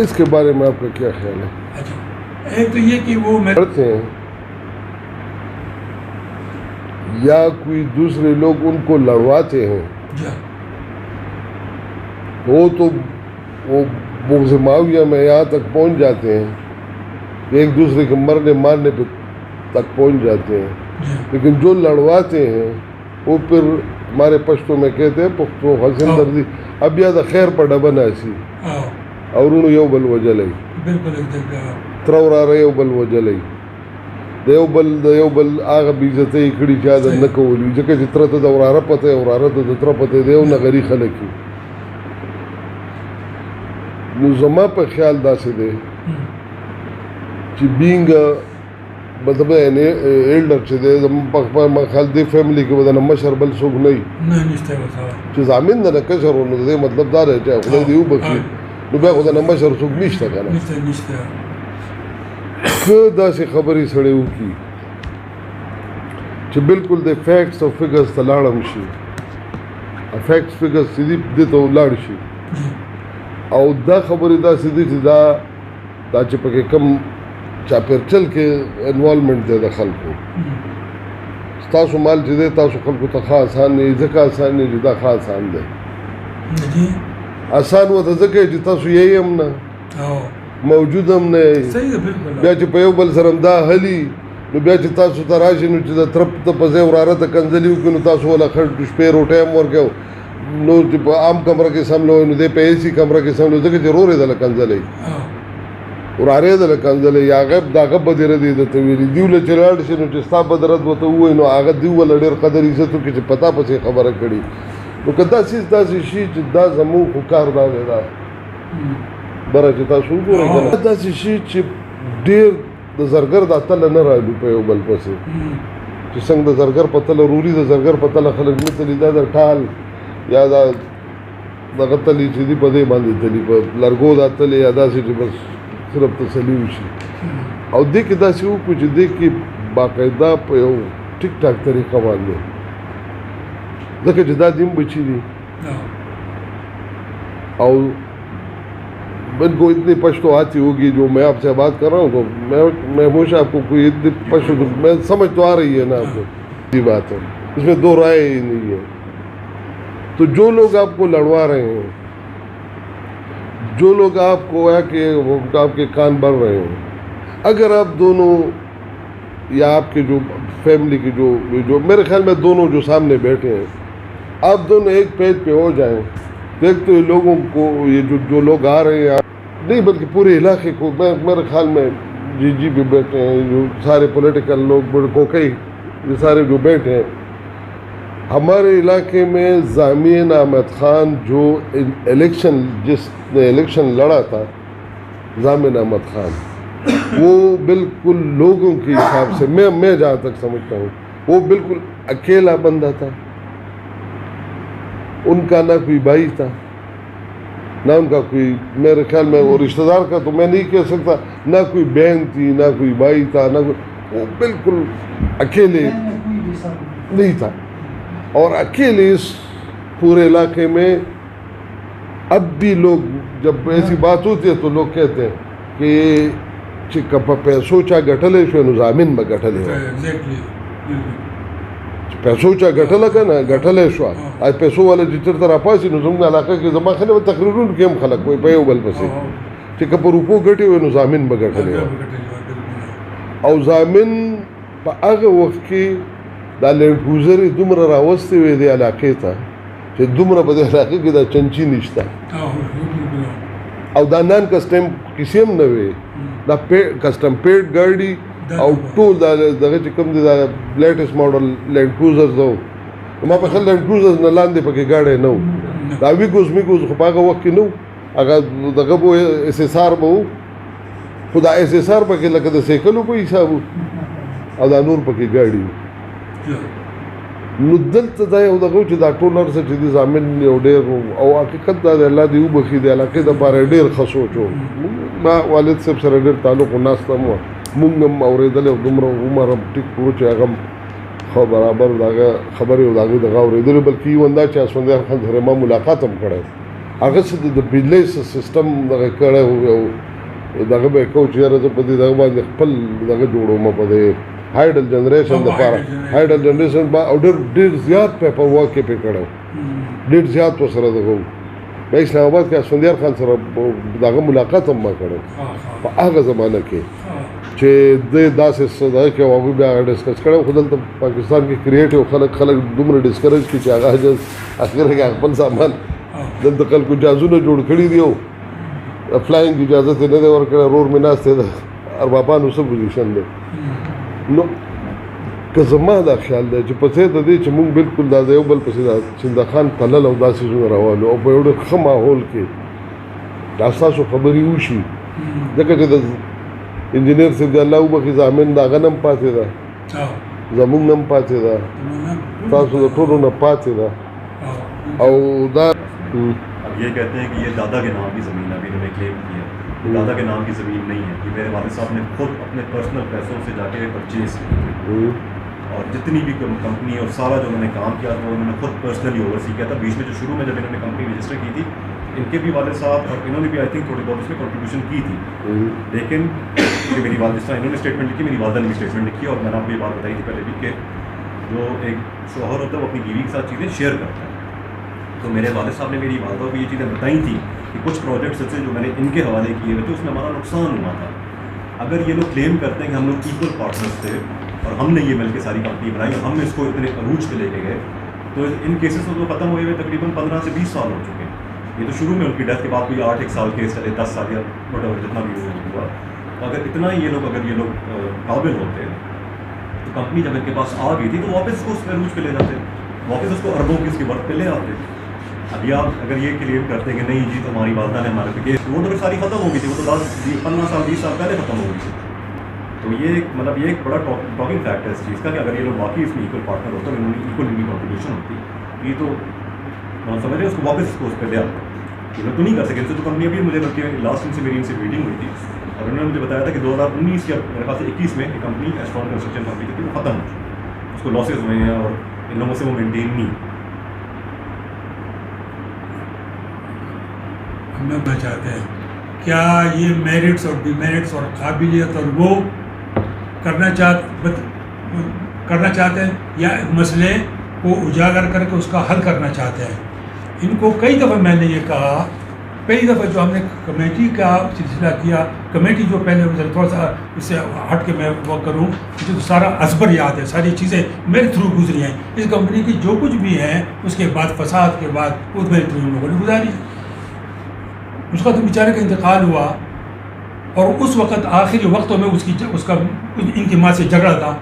اس کے بارے میں آپ کا کیا خیال ہے؟ اچھا، ایک تو یہ کہ وہ کرتے ہیں یا کوئی دوسرے لوگ ان کو لڑواتے ہیں، وہ تو وہ بغض معاویہ میں یہاں تک پہنچ جاتے ہیں کہ ایک دوسرے کے مرنے مارنے پہ تک پہنچ جاتے ہیں، لیکن جو لڑواتے ہیں وہ پھر ہمارے پشتوں میں کہتے ہیں پختو حسن دردی اب یاد خیر پر ڈبن ایسی اور انہوں یو بل وجہ لئی ترور آ رہے یو بل وجہ لئی دیو بل آغا بیزتے اکڑی چادر نکولی جکے جترہ تا دور آرہ پتے اور آرہ تا دترہ پتے دیو نگری خلقی نو زمان پہ خیال دا سے دے چی بینگ مطلب ایلڈر چی دے زمان پہ خیال دے فیملی کے بدن مشر بل سوک نہیں چی زامین دا نکشر ہونو دے مطلب دا رہے چاہے خدای دیو بکی نو بے خدا نمشر سوک نیشتا کنا کہ دا سے خبری سڑے ہو کی چی بالکل دے فیکٹس اور فگرز تا لارم شی فیکٹس فگرز سیدی دے تو لار شی او دا خبری دا سیدی چی دا چی پکے کم چاپیر چل کے انوالمنٹ دے دا خلقو ستاسو مال چی دے تاسو خلقو تا خواہ آسان نہیں زکا آسان نہیں جدا خواہ آسان دے آسان و تا زکا جی تاسو یہی ہم نا موجود ہم نے بیا چی پیو بل سرم دا حلی نو بیا چی تاسو تا راشی نو چی دا ترپ تا پزے ورارتا کنزلیو کی نو تاسو والا خرد شپیر ٹیم ورکیو نو چی پا عام کمرہ کی سملو نو دے پہ ایسی کمرہ کی سملو زکا چی رو رے دا لکنزلی ورارے دا لکنزلی یا غیب دا غب دی ردی دا تویلی دیو لچلال شی نو چی ستا بدرد و تو ہوئی نو آغا دیو والا دیر قدر عزتو کی چی پتا پسی خبر کری نو کتا سیز دا سی شی چی دا زمو خکار دا لے دا برا چی تا سن کو رہی دا سی شی چی دیر د زرګر د اتل نه رالو په یو بل پسې چې څنګه د زرګر په تل روري د زرګر په تل خلک نه تلي دا د ټال یا دا دغه تلي چې دی په دې باندې تلي په لرګو د اتل یا داسې چې بس صرف تسلي وشي او دې کې داسې وکړو چې دې کې باقاعده په یو ټیک ټاک طریقه باندې ځکه چې دا دیم بچي دي اور من کو اتنی پشتو آتی ہوگی جو میں آپ سے بات کر رہا ہوں تو میں ہمیشہ آپ کو کوئی اتنی پشتو میں سمجھ تو آ رہی ہے نا آپ کو یہ بات ہے اس میں دو رائے ہی نہیں ہے تو جو لوگ آپ کو لڑوا رہے ہیں جو لوگ آپ کو ہے کہ آپ کے کان بھر رہے ہیں اگر آپ دونوں یا آپ کے جو فیملی کی جو میرے خیال میں دونوں جو سامنے بیٹھے ہیں آپ دونوں ایک پیج پہ ہو جائیں دیکھ تو لوگوں کو یہ جو لوگ آ رہے ہیں نہیں بلکہ پورے علاقے کو میرے خیال میں جی بھی بیٹھے ہیں جو سارے پولیٹیکل لوگ کوکئی یہ سارے جو بیٹھے ہیں ہمارے علاقے میں ضامین احمد خان جو جس نے الیکشن لڑا تھا ضامین احمد خان وہ بالکل لوگوں کے حساب سے میں جہاں تک سمجھتا ہوں وہ بالکل اکیلا بندہ تھا ان کا نہ کوئی بھائی تھا نہ ان کا کوئی میرے خیال میں وہ رشتہ دار کا تو میں نہیں کہہ سکتا نہ کوئی بہن تھی نہ کوئی بھائی تھا نہ کوئی وہ بالکل اکیلے نہیں تھا اور اکیلے اس پورے علاقے میں اب بھی لوگ جب ایسی بات ہوتی ہے تو لوگ کہتے ہیں کہ پیسوچا گٹھلے شو نظامین میں گٹھلے پیسوچا گټله که نه ګټلی شوه پیسو والا چې چېرته راپاسي نو زموږ علاقه کې زما خلک به تقریرونو کې هم خلک وایي په یو بل پسې چې که په روپو ګټې وی نو ضامن به ګټلی وه او ضامن په هغه وخت کې دا لینډ کروزر یې دومره راوستې وې دې علاقې ته چې دومره په دې علاقې کې دا چنچي نشته او دا نان کسټم کیسې هم نه وې دا کسټم پیډ ګاډي او ټول دغه چې کوم دي دا لیټسټ ماډل لینډ کروزرز وو ما په خل لینډ کروزرز نه لاندې پکې ګاډی نه وو دا ویګوز میګوز خو په هغه وخت کې نه وو هغه دغه به ایس ایس آر به وو خو دا ایس ایس آر پکې لکه د سیکلو په حساب وو او دا نور پکې ګاډي وو نو دلته دا یو دغه چې دا ټول هر څه چې دي ضامن یو ډېر او حقیقت دا د الله دې وبخي د علاقې دپاره ډېر ښه سوچ و ما والد صاحب سره ډېر تعلق و ناسته هم وه مونږ هم اورېدلی او دومره عمر هم ټیک کړو چې هغه هم ښه برابر د هغه خبرې او د هغې دغه اورېدلې بلکې ایون دا چې اسفندیار خان سره ما ملاقات هم کړی هغه څه د بجلۍ سسټم دغه کړی و او دغه به یې کوو چې یاره زه په دې دغه باندې خپل دغه جوړوم په دې هایډل جنریشن دپاره هایډل جنریشن او ډېر زیات پیپر ورک یې پرې کړی و ډېر زیات ورسره دغه و په اسلام آباد کې اسفندیار خان سره دغه ملاقات هم ما کړی په هغه زمانه کې چې د داسې دغه کې هغوی بیا هغه ډسکس کړی خو دلته پاکستان کې کریټیو خلک دومره ډسکریج کړي چې هغه اخر کې خپل سامان دلته خلکو جهازونه جوړ کړي دي او فلاینګ اجازت یې نه دی ورکړی رور مې ناست دی د اربابانو څه پوزیشن دی نو که زما دا خیال دی چې په څیر د دې چې موږ بالکل دا د یو بل پسې دا چنده خان تلل او دا څیزونه روان او په یو ډېر ښه ماحول کې دا ستاسو خبرې وشي ځکه چې د انجینیر صاحب د الله وبخي ضامن د هغه نه هم پاتې ده زموږ نه هم پاتې ده تاسو د ټولو نه پاتې ده او دا اب یہ کہتے ہیں کہ یہ دادا کے نام کی زمین ابھی انہوں نے کلیم کی ہے یہ دادا کے نام کی زمین نہیں ہے کہ میرے والد صاحب نے خود اپنے پرسنل پیسوں سے جا کے پرچیز کی اور جتنی بھی کمپنی اور سارا جو انہوں نے کام کیا تھا انہوں نے خود پرسنلی اوورسی کیا تھا بیچ میں جو شروع میں جب انہوں نے کمپنی رجسٹر کی تھی ان کے بھی والد صاحب اور انہوں نے بھی آئی تھنک تھوڑی بہت اس میں کنٹریبیوشن کی تھی لیکن میری والد صاحب انہوں نے اسٹیٹمنٹ لکھی میری والدہ نے بھی اسٹیٹمنٹ لکھی اور میں نے آپ کو یہ بات بتائی تھی پہلے بھی کہ جو ایک شوہر ہوتا ہے وہ اپنی بیوی کے ساتھ چیزیں شیئر کرتا ہے تو میرے والد صاحب نے میری والدہ کو یہ چیزیں بتائی تھیں کہ کچھ پروجیکٹس ایسے جو میں نے ان کے حوالے کیے ہوئے تھے اس میں ہمارا نقصان ہوا تھا اگر یہ لوگ کلیم کرتے ہیں کہ ہم لوگ ایکول پارٹنرس تھے اور ہم نے یہ مل کے ساری کمپنی بنائی اور ہم اس کو اتنے عروج پہ لے کے گئے تو ان کیسز تو ختم ہوئے ہوئے تقریباً 15 سے 20 سال ہو چکے ہیں یہ تو شروع میں ان کی ڈیتھ کے بعد کوئی 8 سال کیس چلے 10 سال یا وٹ ایور جتنا بھی ہوا تو اگر اتنا یہ لوگ قابل ہوتے ہیں تو کمپنی جب ان کے پاس آ گئی تھی تو واپس اس کو اس میں عروج پہ لے جاتے واپس اس کو اربوں کی اس کی ورک پہ لے آتے ابھی آپ اگر یہ کلیم کرتے ہیں کہ نہیں جی تمہاری والدہ نے ہمارے پہ کیس وہ تو پھر ساری ختم ہو گئی تھی وہ تو 15 سال 20 سال پہلے ختم ہو گئی تھی تو تو یہ ایک مطلب یہ ایک بڑا ٹاکنگ فیکٹ ہے اس چیز کا کہ اگر یہ لوگ واقعی اس میں ایکول پارٹنر ہوتے ہیں، انہوں نے ایکول ان کی کنٹریبیوشن ہوتی، یہ تو سمجھ رہے اس کو واپس اس پہ لے آتا. یہ لوگ تو نہیں کر سکے. ان سے تو کمپنی ابھی مجھے بلکہ لاسٹ ان سے میری ان سے میٹنگ ہوئی تھی اور انہوں نے مجھے بتایا تھا کہ 2019 یا میرے خیال سے 21 میں ایک کمپنی اسٹرانگ کنسٹرکشن کمپنی کی تھی، وہ ختم ہو چکی، اس کو لاسز ہوئے ہیں اور ان لوگوں سے وہ مینٹین نہیں. ہم لوگ چاہتے ہیں کیا یہ میرٹس اور ڈی میرٹس اور قابلیت اور وہ کرنا چاہتے ہیں یا مسئلے کو اجاگر کر کے اس کا حل کرنا چاہتے ہیں. ان کو کئی دفعہ میں نے یہ کہا، کئی دفعہ جو ہم نے کمیٹی کا سلسلہ کیا، کمیٹی جو پہلے تھوڑا سا اس سے ہٹ کے میں وہ کروں، مجھے تو سارا ازبر یاد ہے، ساری چیزیں میرے تھرو گزری ہیں. اس کمپنی کی جو کچھ بھی ہے اس کے بعد فساد کے بعد وہ میرے تھرو ان لوگوں نے گزاری. اس کا تو بیچارے کا انتقال ہوا اور اس وقت آخری وقتوں میں اس کا ان کی ماں سے جھگڑا تھا،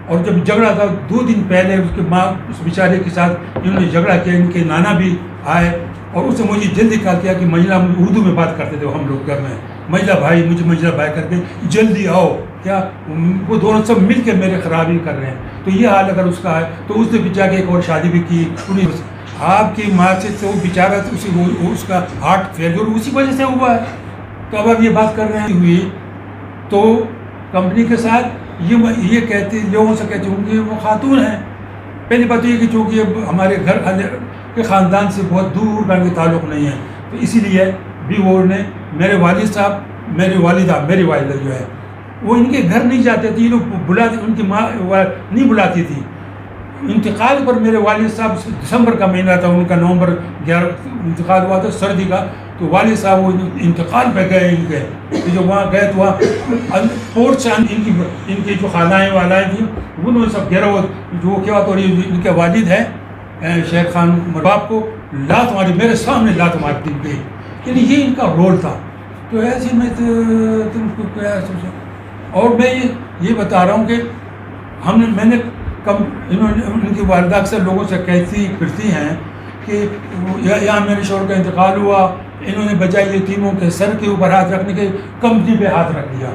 اور جب جھگڑا تھا 2 دن پہلے اس کی ماں اس بیچارے کے ساتھ انہوں نے جھگڑا کیا. ان کے نانا بھی آئے اور اس نے مجھے جلدی کہا کیا کہ منجلا، اردو میں بات کرتے تھے ہم لوگ گھر میں، منجلا بھائی، مجھے منجلا بھائی کر کے جلدی آؤ. کیا وہ دونوں سب مل کے میرے خرابی کر رہے ہیں. تو یہ حال اگر اس کا ہے تو اس نے بھی جا کے ایک اور شادی بھی کی. آپ کی ماں سے تو بیچارہ اس کا ہارٹ فیلور اسی وجہ سے ہوا ہے. تو اب آپ یہ بات کر رہے ہیں ہوئی تو کمپنی کے ساتھ یہ کہتے لوگوں سے کہتے ہوں کہ وہ خاتون ہیں. پہلی بات یہ کہ چونکہ ہمارے گھر کے خاندان سے بہت دور کا تعلق نہیں ہے، تو اسی لیے بھی وہ نے میرے والد صاحب، میری والدہ جو ہے وہ ان کے گھر نہیں جاتے تھے. یہ لوگ بلاتے، ان کی ماں نہیں بلاتی تھی. انتقال پر میرے والد صاحب دسمبر کا مہینہ تھا، ان کا نومبر 11 انتقال ہوا تھا سردی کا. تو والد صاحب وہ انتقال پہ گئے ان کے، جو وہاں گئے تو وہاں پورٹ سے ان کی جو خالائیں والائیں تھیں انہوں نے سب گھیرا ہوا. جو کیا تو ان کے والد ہیں شیخ خان باپ کو لات ماری، میرے سامنے لات مارتی گئی. یعنی یہ ان کا رول تھا. تو ایسے میں تم کو کیا سوچا. اور میں یہ بتا رہا ہوں کہ میں نے انہوں نے ان کی والدہ اکثر لوگوں سے کہتی پھرتی ہیں کہ یہاں میرے شوہر کا انتقال ہوا، انہوں نے بجائے یتیموں کے سر کے اوپر ہاتھ رکھنے کے کمپنی پہ ہاتھ رکھ دیا.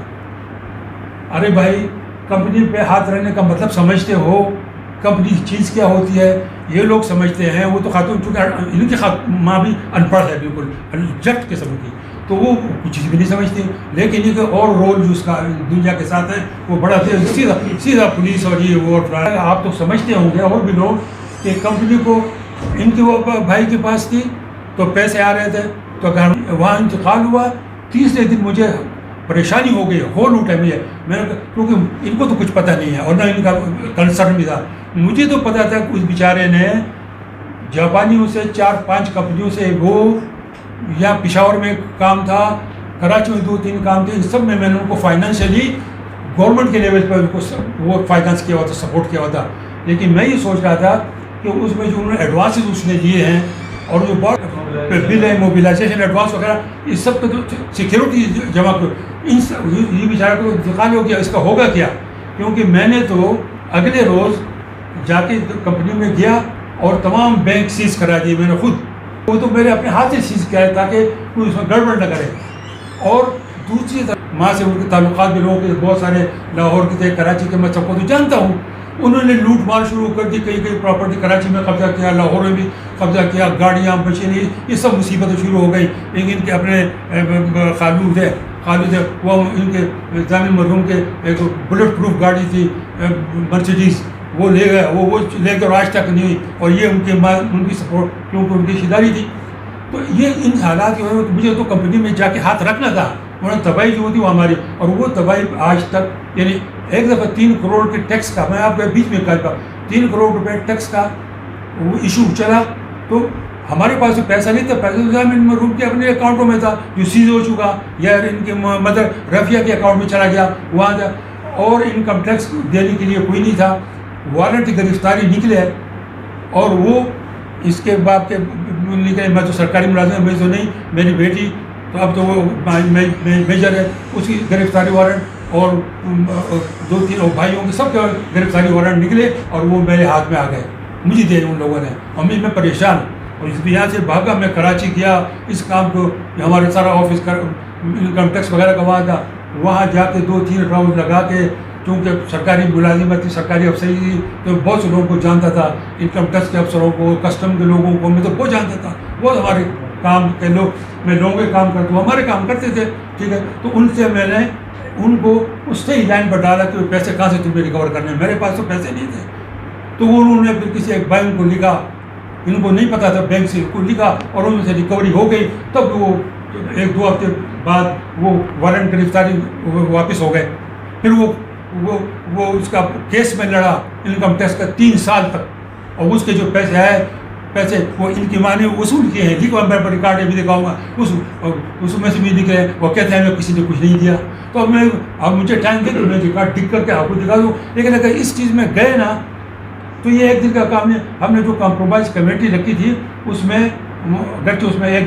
ارے بھائی، کمپنی پہ ہاتھ رکھنے کا مطلب سمجھتے ہو؟ کمپنی چیز کیا ہوتی ہے یہ لوگ سمجھتے ہیں. وہ تو خاتون، چونکہ ان کی ماں بھی ان پڑھ ہے، بالکل جٹ قسم کی، تو وہ کچھ چیز بھی نہیں سمجھتی. لیکن یہ کہ اور رول جو اس کا دنیا کے ساتھ ہے وہ بڑا سیدھا پولیس اور یہ وہ. آپ تو سمجھتے ہوں گے اور بھی لوگ کہ کمپنی کو ان کی وہ بھائی کے پاس تھی تو پیسے آ رہے تھے. تو اگر وہاں انتقال ہوا 30 دن مجھے پریشانی ہو گئی، ہول اٹھے میں کیونکہ ان کو تو کچھ پتہ نہیں ہے اور نہ ان کا کنسرن بھی تھا. مجھے تو پتہ تھا کہ اس بیچارے نے جاپانیوں سے 4-5 کمپنیوں سے، وہ یا پشاور میں کام تھا، کراچی میں 2-3 کام تھے، اس سب میں نے ان کو فائنینشلی گورنمنٹ کے لیول پر ان کو وہ فائنانس کیا ہوا تھا، سپورٹ کیا ہوا تھا. لیکن میں یہ سوچ رہا تھا کہ اس میں جو انہوں نے ایڈوانسز اس نے دیے ہیں اور جو بہت بل ہے، موبلائزیشن ایڈوانس وغیرہ، اس سب کو تو سیکیورٹی جمع کرو. یہ بیچارہ کو انتقال ہو گیا، اس کا ہوگا کیا؟ کیونکہ میں نے تو اگلے روز جا کے کمپنی میں گیا اور تمام بینک سیز کرا دیے میں نے خود. وہ تو میرے اپنے ہاتھ سے سیز کیا ہے تاکہ کوئی اس میں گڑبڑ نہ کرے. اور دوسری طرف ماں سے ان کے تعلقات بھی لوگوں کے بہت سارے لاہور کے تھے، کراچی کے، میں سب کو تو جانتا ہوں. انہوں نے لوٹ مار شروع کر دی، کئی پراپرٹی کراچی میں قبضہ کیا، لاہور میں بھی قبضہ کیا، گاڑیاں، مشینری، یہ سب مصیبتیں شروع ہو گئی. لیکن کے اپنے خالد وہ ان کے ضامن مرحوم کے ایک بلٹ پروف گاڑی تھی مرسیڈیز، وہ لے گئے، وہ لے کر آج تک نہیں ہوئی. اور یہ ان کی سپورٹ، کیونکہ ان کی شداری تھی. تو یہ ان حالات کی وجہ سے مجھے تو کمپنی میں جا کے ہاتھ رکھنا تھا. انہوں نے تباہی جو ہوتی وہ ہماری، اور وہ تباہی آج تک، یعنی ایک دفعہ 3 کروڑ کے ٹیکس کا، میں آپ کے بیچ میں کہا 3 کروڑ روپے ٹیکس کا وہ ایشو چلا. تو ہمارے پاس پیسہ نہیں تھا، پیسہ ضامن مرحوم کے اپنے اکاؤنٹوں میں تھا جو سیز ہو چکا، یا ان کے مدر رفیہ کے اکاؤنٹ میں چلا گیا وہاں تھا، اور انکم ٹیکس دینے کے لیے کوئی نہیں تھا. وارنٹ گرفتاری نکلے اور وہ اس کے باپ کے نکلے. میں تو سرکاری ملازم، میں تو نہیں، میری بیٹی تو اب تو وہ میجر ہے، اس کی گرفتاری وارنٹ اور 2-3 بھائیوں کے سب کے گرفتاری وارنٹ نکلے اور وہ میرے ہاتھ میں آ گئے، مجھے دے ان لوگوں نے. امی میں پریشان، اور اس یہاں سے بھاگا، میں کراچی گیا اس کام کو. ہمارے سارا آفس انکم ٹیکس وغیرہ کا وہاں تھا، وہاں جا کے 2-3 راؤنڈ لگا کے، چونکہ سرکاری ملازمت تھی، سرکاری افسری تھی، تو بہت سے لوگوں کو جانتا تھا، انکم ٹیکس کے افسروں کو، کسٹم کے لوگوں کو، میں تو بہت جانتا تھا، بہت ہمارے کام کے لوگ، میں لوگوں کے کام کرتا ہوں، ہمارے کام کرتے تھے، ٹھیک ہے. تو ان سے میں نے ان کو اس سے ہی لائن پر ڈالا کہ پیسے کہاں سے تمہیں ریکور کرنے ہیں، میرے پاس تو پیسے نہیں تھے. تو انہوں نے پھر کسی ایک بینک کو لکھا، ان کو نہیں پتا تھا، بینک سے کو لکھا اور ان میں سے ریکوری ہو گئی. تب وہ 1-2 ہفتے بعد وہ وارنٹ گرفتاری واپس ہو گئے. پھر وہ اس کا کیس میں لڑا انکم ٹیکس کا 3 سال تک، اور اس کے جو پیسے وہ ان کی ماں نے وصول کیے ہیں. لکھوا میں ریکارڈ بھی دکھاؤں گا، اس میں سے بھی دکھ رہے ہیں. وہ کہتے ہیں ہمیں کسی نے کچھ نہیں دیا. تو اب مجھے ٹائم دے تو میں ریکارڈ ٹک کر کے آپ کو دکھا دوں. لیکن اگر اس چیز میں گئے نا تو یہ ایک دن کا کام نہیں. ہم نے جو کمپرومائز کمیٹی رکھی تھی اس میں گرچہ اس میں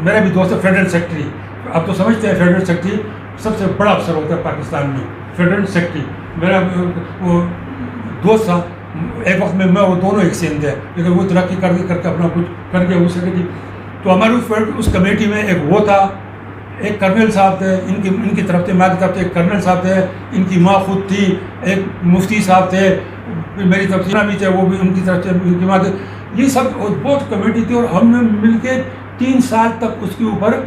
میرا بھی دوست ہے فیڈرل سیکرٹری. اب تو سمجھتے ہیں فیڈرل سیکرٹری سب سے بڑا افسر ہوتا ہے پاکستان میں. فیڈرل سیکرٹری میرا وہ دوست تھا. ایک وقت میں وہ دونوں ایک سین تھے، لیکن وہ ترقی کر کے اپنا کچھ کر کے وہ سیکرٹری. تو ہمارے اس کمیٹی میں ایک وہ تھا، ایک کرنل صاحب تھے، ان کی طرف سے، ماں کی طرف سے ایک کرنل صاحب تھے، ان کی ماں خود تھی، ایک مفتی صاحب تھے، میری طرف سے بھی تھے، وہ بھی ان کی طرف سے ان کی ماں تھے. یہ سب بہت کمیٹی تھی، اور ہم نے مل کے 3 سال تک اس کے اوپر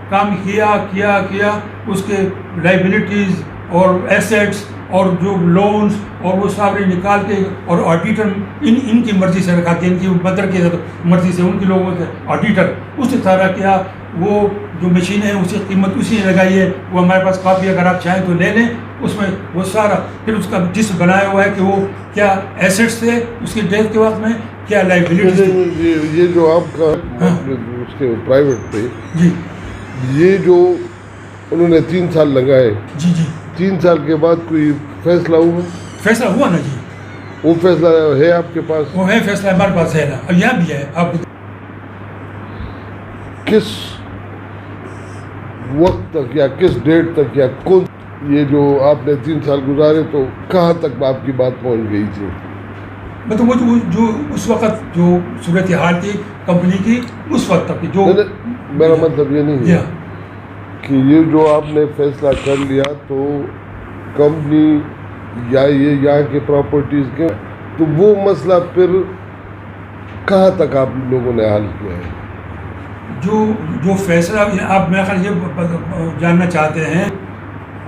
کام کیا. اس کے لائبلٹیز اور ایسیٹس اور جو لونز اور وہ سارے نکال کے، اور آڈیٹر ان کی مرضی سے رکھا کہ ان کی مدر کی مرضی سے، ان کے لوگوں سے آڈیٹر اس نے سارا کیا. وہ جو مشینیں ہیں اس کی قیمت اسی نے لگائی ہے. وہ ہمارے پاس کافی، اگر آپ چاہیں تو لے لیں. اس میں وہ سارا پھر اس کا جس بنایا ہوا ہے کہ وہ کیا ایسیٹس تھے اس کی ڈیتھ کے وقت میں، کیا لائبلٹیز تھی. یہ جو آپ کا اس کے پرائیویٹ پہ جی، یہ جو انہوں نے 3 سال لگائے، جی 3 سال کے بعد کوئی فیصلہ ہوا؟ فیصلہ ہوا نا جی. وہ فیصلہ ہے آپ کے پاس؟ وہ ہے فیصلہ ہمارے پاس ہے نا، اب یہاں بھی ہے. آپ کس وقت تک یا کس ڈیٹ تک یا کون، یہ جو آپ نے 3 سال گزارے تو کہاں تک آپ کی بات پہنچ گئی تھی؟ مطلب وہ جو اس وقت جو صورتحال تھی کمپنی کی، اس وقت تک جو میرا مطلب یہ نہیں ہے کہ یہ جو آپ نے فیصلہ کر لیا تو کمپنی یا یہ یہاں کے پراپرٹیز کے، تو وہ مسئلہ پھر کہاں تک آپ لوگوں نے حل کیا ہے؟ جو فیصلہ آپ میرا خیال یہ جاننا چاہتے ہیں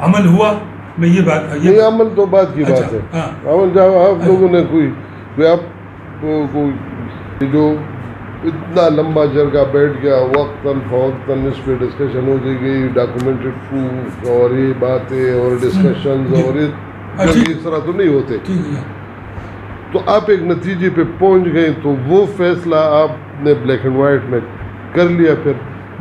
عمل ہوا. میں یہ بات نہیں، عمل تو بات کی بات ہے. عمل جب آپ لوگوں نے کوئی آپ جو اتنا لمبا جرگہ بیٹھ گیا، وقتاً فوقتاً اس پہ ڈسکشن ہوتی گئی، ڈاکومنٹڈ پروف اور یہ باتیں اور ڈسکشنز، اور اس طرح تو نہیں ہوتے. تو آپ ایک نتیجے پہ پہنچ گئے، تو وہ فیصلہ آپ نے بلیک اینڈ وائٹ میں کر لیا. پھر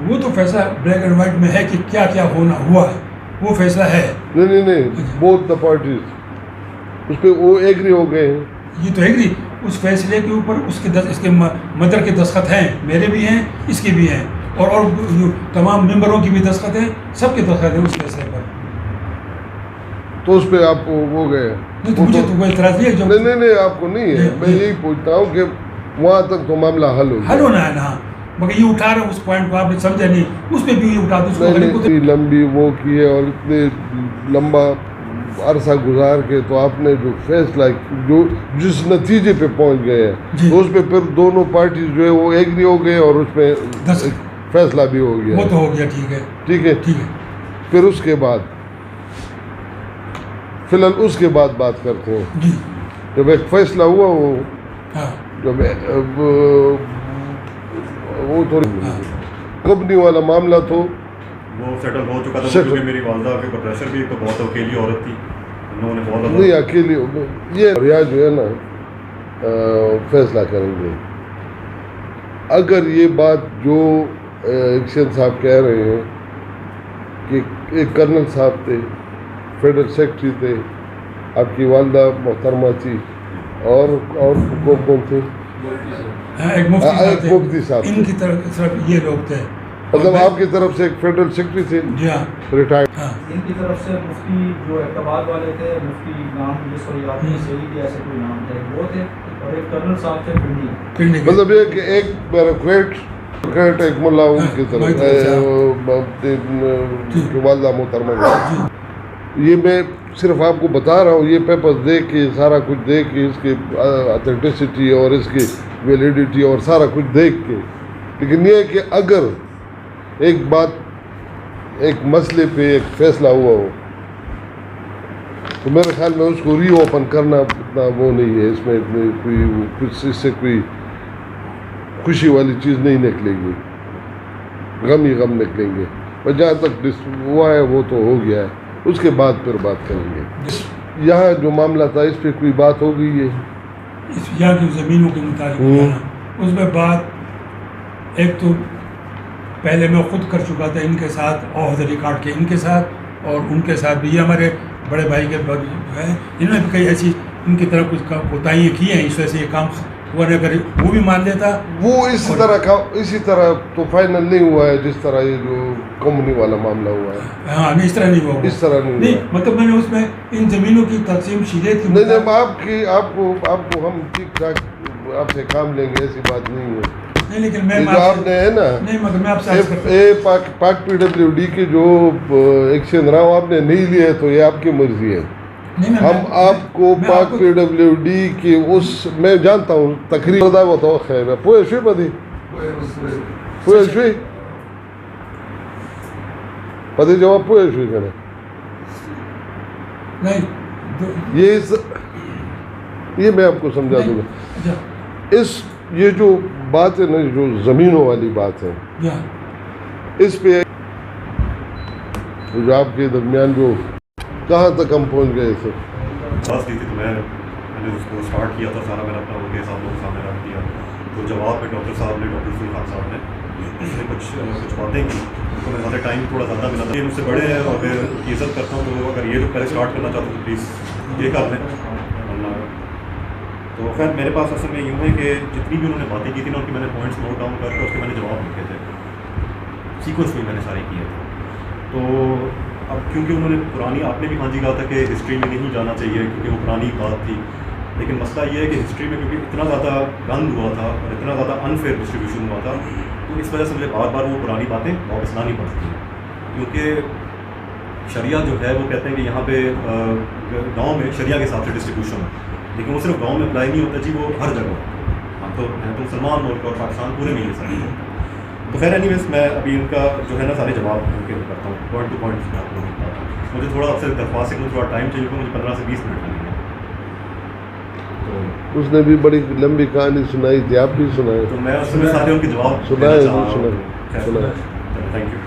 وہ تو فیصلہ بلیک اینڈ وائٹ میں ہے کہ کیا کیا ہونا ہوا ہے، وہ فیصلہ ہے. نہیں بوتھ دا پارٹیز اس پہ وہ ایگری ہو گئے ہیں. یہ تو ایگری، اس فیصلے کے اوپر اس کے مدر کے دستخط ہیں، میرے بھی ہیں، اس کے بھی ہیں، اور تمام ممبروں کی بھی دستخط ہیں، سب کے دستخط ہیں اس فیصلے پر. تو اس پہ آپ ہو گئے؟ مجھے تو کوئی اعتراض نہیں ہے. نہیں آپ کو نہیں ہے. میں یہی پوچھتا ہوں کہ وہاں تک تو معاملہ حل ہونا ہے نا. مگر یہ اٹھا رہے ہیں اس پوائنٹ کو، آپ نے سمجھا نہیں، اس پہ بھی یہ اٹھا دو. لمبی وہ کی ہے اور اتنے لمبا عرصہ گزار کے تو آپ نے جو فیصلہ جو جس نتیجے پہ پہنچ گئے ہیں تو اس پہ پھر دونوں پارٹیز جو ہے وہ ایگری ہو گئے اور اس پہ فیصلہ بھی ہو گیا. وہ تو ہو گیا. ٹھیک ہے. پھر اس کے بعد فی الحال اس کے بعد بات کرتے ہیں. جب ایک فیصلہ ہوا، وہ جب وہ تھوڑی کمپنی والا معاملہ تو وہ سیٹل ہو چکا تھا، کیونکہ میری والدہ کے اوپر پریشر بھی، تو بہت اکیلی عورت تھی، انہوں نے بہت نہیں اکیلی یہ جو ہے نا فیصلہ کریں گے. اگر یہ بات جو ایکشن صاحب کہہ رہے ہیں کہ ایک کرنل صاحب تھے، فیڈرل سیکرٹری تھے، آپ کی والدہ محترمہ تھی، اور کون تھے؟ ایک مفتی صاحب. ان کی طرف یہ لوگ تھے، مطلب آپ کی طرف سے ایک فیڈرل سیکرٹری تھے. جی ہاں، ریٹائرڈ. ان کی طرف سے مفتی جو اعتماد والے تھے، مفتی نام مجھے سوئی یاد نہیں، سعید ایسے کوئی نام تھے، وہ تھے، اور ایک کرنل صاحب تھے پنڈی. مطلب یہ کہ ایک بیوروکریٹ ایک ملا ان کی طرف والدہ محترمہ. یہ میں صرف آپ کو بتا رہا ہوں، یہ پیپر دیکھ کے سارا کچھ دیکھ کے اس کی اتھینٹسٹی اور اس کی ویلیڈیٹی اور سارا کچھ دیکھ کے، لیکن یہ ہے کہ اگر ایک بات، ایک مسئلے پہ ایک فیصلہ ہوا ہو تو میرے خیال میں اس کو ری اوپن کرنا اتنا وہ نہیں ہے، اس میں اتنی کوئی کچھ اس سے کوئی خوشی والی چیز نہیں نکلے گی، غم ہی غم نکلیں گے. اور جہاں تک ہوا ہے وہ تو ہو گیا ہے، اس کے بعد پھر بات کریں گے. یہاں جو معاملہ تھا اس پہ کوئی بات ہو گئی ہے اس یہاں کی زمینوں کے متعلق اس میں بات، ایک تو پہلے میں خود کر چکا تھا ان کے ساتھ آف دا ریکارڈ کے، ان کے ساتھ اور ان کے ساتھ بھی، یہ ہمارے بڑے بھائی کے جو ہے انہوں نے بھی کئی ایسی ان کی طرف کچھ کوتاہیاں کی ہیں، اس وجہ سے یہ کام ہوا نہیں. اگر وہ بھی مان لیتا وہ اسی طرح تو فائنل نہیں ہوا ہے جس طرح یہ جو کمپنی والا معاملہ ہوا ہے. ہاں نہیں، اس طرح نہیں ہوا، اس طرح نہیں ہوا. مطلب میں نے اس میں ان زمینوں کی تقسیم شیلیت کی نہیں، آپ کو ہم ٹھیک ٹھاک آپ سے کام لیں گے، ایسی بات نہیں ہے. نہیں، لیکن میں جو آپ نے ہے نا، نہیں، مگر میں آپ سے پاک پی ڈبلیو ڈی کے جو ایکشن رہا آپ نے نہیں لیا ہے تو یہ آپ کی مرضی ہے. ہم آپ کو پاک پی ڈبلیو ڈی کی اس میں جانتا ہوں تقریبا وہ تو خیر ہے پوئے شوئی پتی جواب پوئے شوئی کرے یہ میں آپ کو سمجھا دوں گا. یہ جو بات ہے نا، جو زمینوں والی بات ہے، اس پہ جو آپ کے درمیان جو کہاں تک ہم پہنچ گئے تھے. بات کی تھی تو میں نے اس کو اسٹارٹ کیا تھا، سارا میں نے اپنا وہ کیس آپ لوگوں کے سامنے رکھ دیا. تو جواب میں ڈاکٹر صاحب نے، ڈاکٹر رسول خان صاحب نے اس نے کچھ باتیں کی، تو میں زیادہ ٹائم تھوڑا زیادہ ملا تھا. یہ مجھ سے بڑے ہیں اور میں عزت کرتا ہوں، تو اگر یہ لوگ پہلے اسٹارٹ کرنا چاہتے تو پلیز یہ کر دیں. تو خیر میرے پاس اصل میں یوں ہے کہ جتنی بھی انہوں نے باتیں کی تھی نا، ان کی میں نے پوائنٹس نوٹ ڈاؤن کر کے اس کے میں نے جواب لکھے تھے، سیکوینس میں میں نے سارے کیے تھے. تو اب کیونکہ انہوں نے پرانی، آپ نے بھی ہاں جی کہا تھا کہ ہسٹری میں نہیں جانا چاہیے کیونکہ وہ پرانی بات تھی، لیکن مسئلہ یہ ہے کہ ہسٹری میں کیونکہ اتنا زیادہ گند ہوا تھا اور اتنا زیادہ انفیئر ڈسٹریبیوشن ہوا تھا، تو اس وجہ سے مجھے بار بار وہ پرانی باتیں واپس لانی پڑتی ہیں. کیونکہ شریعہ جو ہے وہ کہتے ہیں کہ یہاں پہ گاؤں میں شریعہ کے حساب سے ڈسٹریبیوشن ہے، لیکن وہ صرف گاؤں میں اپلائی نہیں ہوتا جی، وہ ہر جگہ. ہم تو مسلمان ملک اور پاکستان پورے میں یہ ساری ہے. تو خیر اینی ویز میں ابھی ان کا جو ہے نا سارے جواب ممکن کرتا ہوں، پوائنٹ ٹو پوائنٹ میں آپ کو بتاتا ہوں. مجھے تھوڑا آپ سے درخواست ہے کہ تھوڑا ٹائم چاہیے ہوگا، مجھے 15 سے 20 منٹ لگیں گے. تو اس نے بھی بڑی لمبی کہانی سنائی تھی، آپ بھی سنائے. تو میں اس میں سارے ان کے جواب سنائے. Thank you.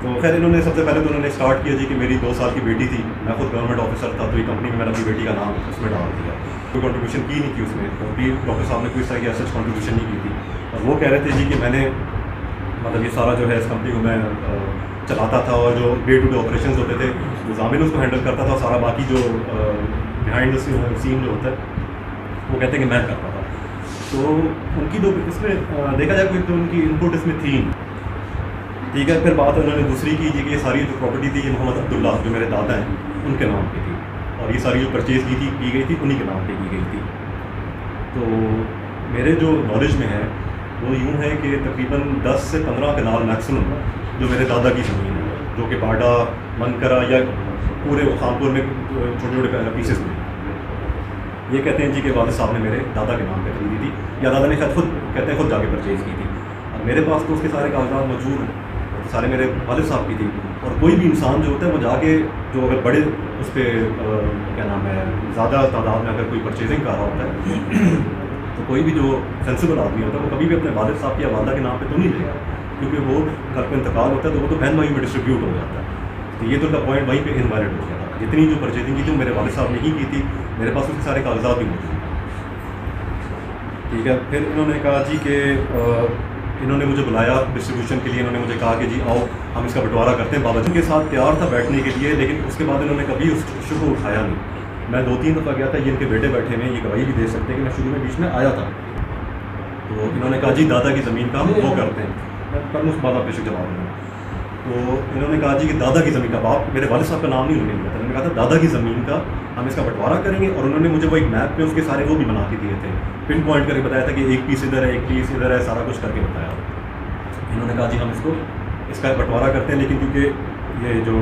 تو خیر انہوں نے سب سے پہلے تو انہوں نے اسٹارٹ کیا جی کہ میری 2 سال کی بیٹی تھی، میں خود گورنمنٹ آفیسر تھا، تو یہ کمپنی میں نے اپنی بیٹی کا نام اس میں ڈال دیا. کوئی کنٹریبیوشن کی نہیں کی اس میں، بھی ڈاکٹر صاحب نے کوئی اس طرح کی ایسا کنٹریبیوشن نہیں کی تھی. اور وہ کہہ رہے تھے جی کہ میں نے مطلب یہ سارا جو ہے اس کمپنی کو میں چلاتا تھا، اور جو ڈے ٹو ڈے آپریشنز ہوتے تھے ضامن اس کو ہینڈل کرتا تھا، سارا باقی جو بیہائنڈ دا سین جو ہوتا ہے وہ کہتے ہیں کہ میں کرتا تھا. تو ان کی جو اس میں دیکھا جائے کوئی تو ان کی ان پٹ اس میں تھی. ٹھیک ہے، پھر بات انہوں نے دوسری کی جی کہ یہ ساری جو پراپرٹی تھی یہ محمد عبداللہ جو میرے دادا ہیں ان کے نام پہ تھی، اور یہ ساری جو پرچیز کی گئی تھی انہی کے نام پہ کی گئی تھی. تو میرے جو نالج میں ہے وہ یوں ہے کہ تقریباً 10 سے 15 کنال میکسیمم جو میرے دادا کی زمین ہے، جو کہ باڈا، منکرا یا پورے خانپور میں چھوٹے چھوٹے پیسز میں. یہ کہتے ہیں جی کہ والد صاحب نے میرے دادا کے نام پہ خریدی تھی، یا دادا نے شاید خود کہتے ہیں خود جا کے پرچیز کی تھی. اب میرے پاس تو اس کے سارے کاغذات موجود ہیں، سارے میرے والد صاحب کی تھی. اور کوئی بھی انسان جو ہوتا ہے وہ جا کے جو اگر بڑے اس پہ کیا نام ہے زیادہ تعداد میں اگر کوئی پرچیزنگ کر رہا ہوتا ہے تو کوئی بھی جو سینسیبل آدمی ہوتا ہے وہ کبھی بھی اپنے والد صاحب یا والدہ کے نام پہ تو نہیں لے گا، کیونکہ وہ گھر پہ انتقال ہوتا ہے تو وہ تو بہن بھائی میں ڈسٹریبیوٹ ہو جاتا ہے. تو یہ تو کا پوائنٹ وہیں پہ انویلڈ ہو گیا تھا. جتنی جو پرچیزنگ کی تھی وہ میرے والد صاحب نے ہی کی تھی، میرے پاس اس کے سارے کاغذات بھی موجود ہیں. ٹھیک ہے، پھر انہوں نے کہا جی کہ انہوں نے مجھے بلایا ڈسٹریبیوشن کے لیے. انہوں نے مجھے کہا کہ جی آؤ ہم اس کا بٹوارہ کرتے ہیں. بابا جی کے ساتھ تیار تھا بیٹھنے کے لیے، لیکن اس کے بعد انہوں نے کبھی اس ایشو کو اٹھایا نہیں. میں 2-3 دفعہ گیا تھا، یہ ان کے بیٹے بیٹھے ہوئے یہ گواہی بھی دے سکتے ہیں کہ میں شروع میں بیچ میں آیا تھا. تو انہوں نے کہا جی دادا کی زمین کا ہم وہ کرتے ہیں. میں کروں اس بات آپ بے شک جواب دوں. تو انہوں نے کہا جی کہ دادا کی زمین کا، باپ میرے والد صاحب کا نام نہیں انہوں نے لیا تھا، انہوں نے کہا تھا دادا کی زمین کا ہم اس کا بٹوارہ کریں گے. اور انہوں نے مجھے وہ ایک میپ پہ اس کے سارے وہ بھی بنا کے دیے تھے، پن پوائنٹ کر کے بتایا تھا کہ ایک پیس ادھر ہے، ایک پیس ادھر ہے، سارا کچھ کر کے بتایا. انہوں نے کہا جی ہم اس کا بٹوارہ کرتے ہیں، لیکن کیونکہ یہ جو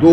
2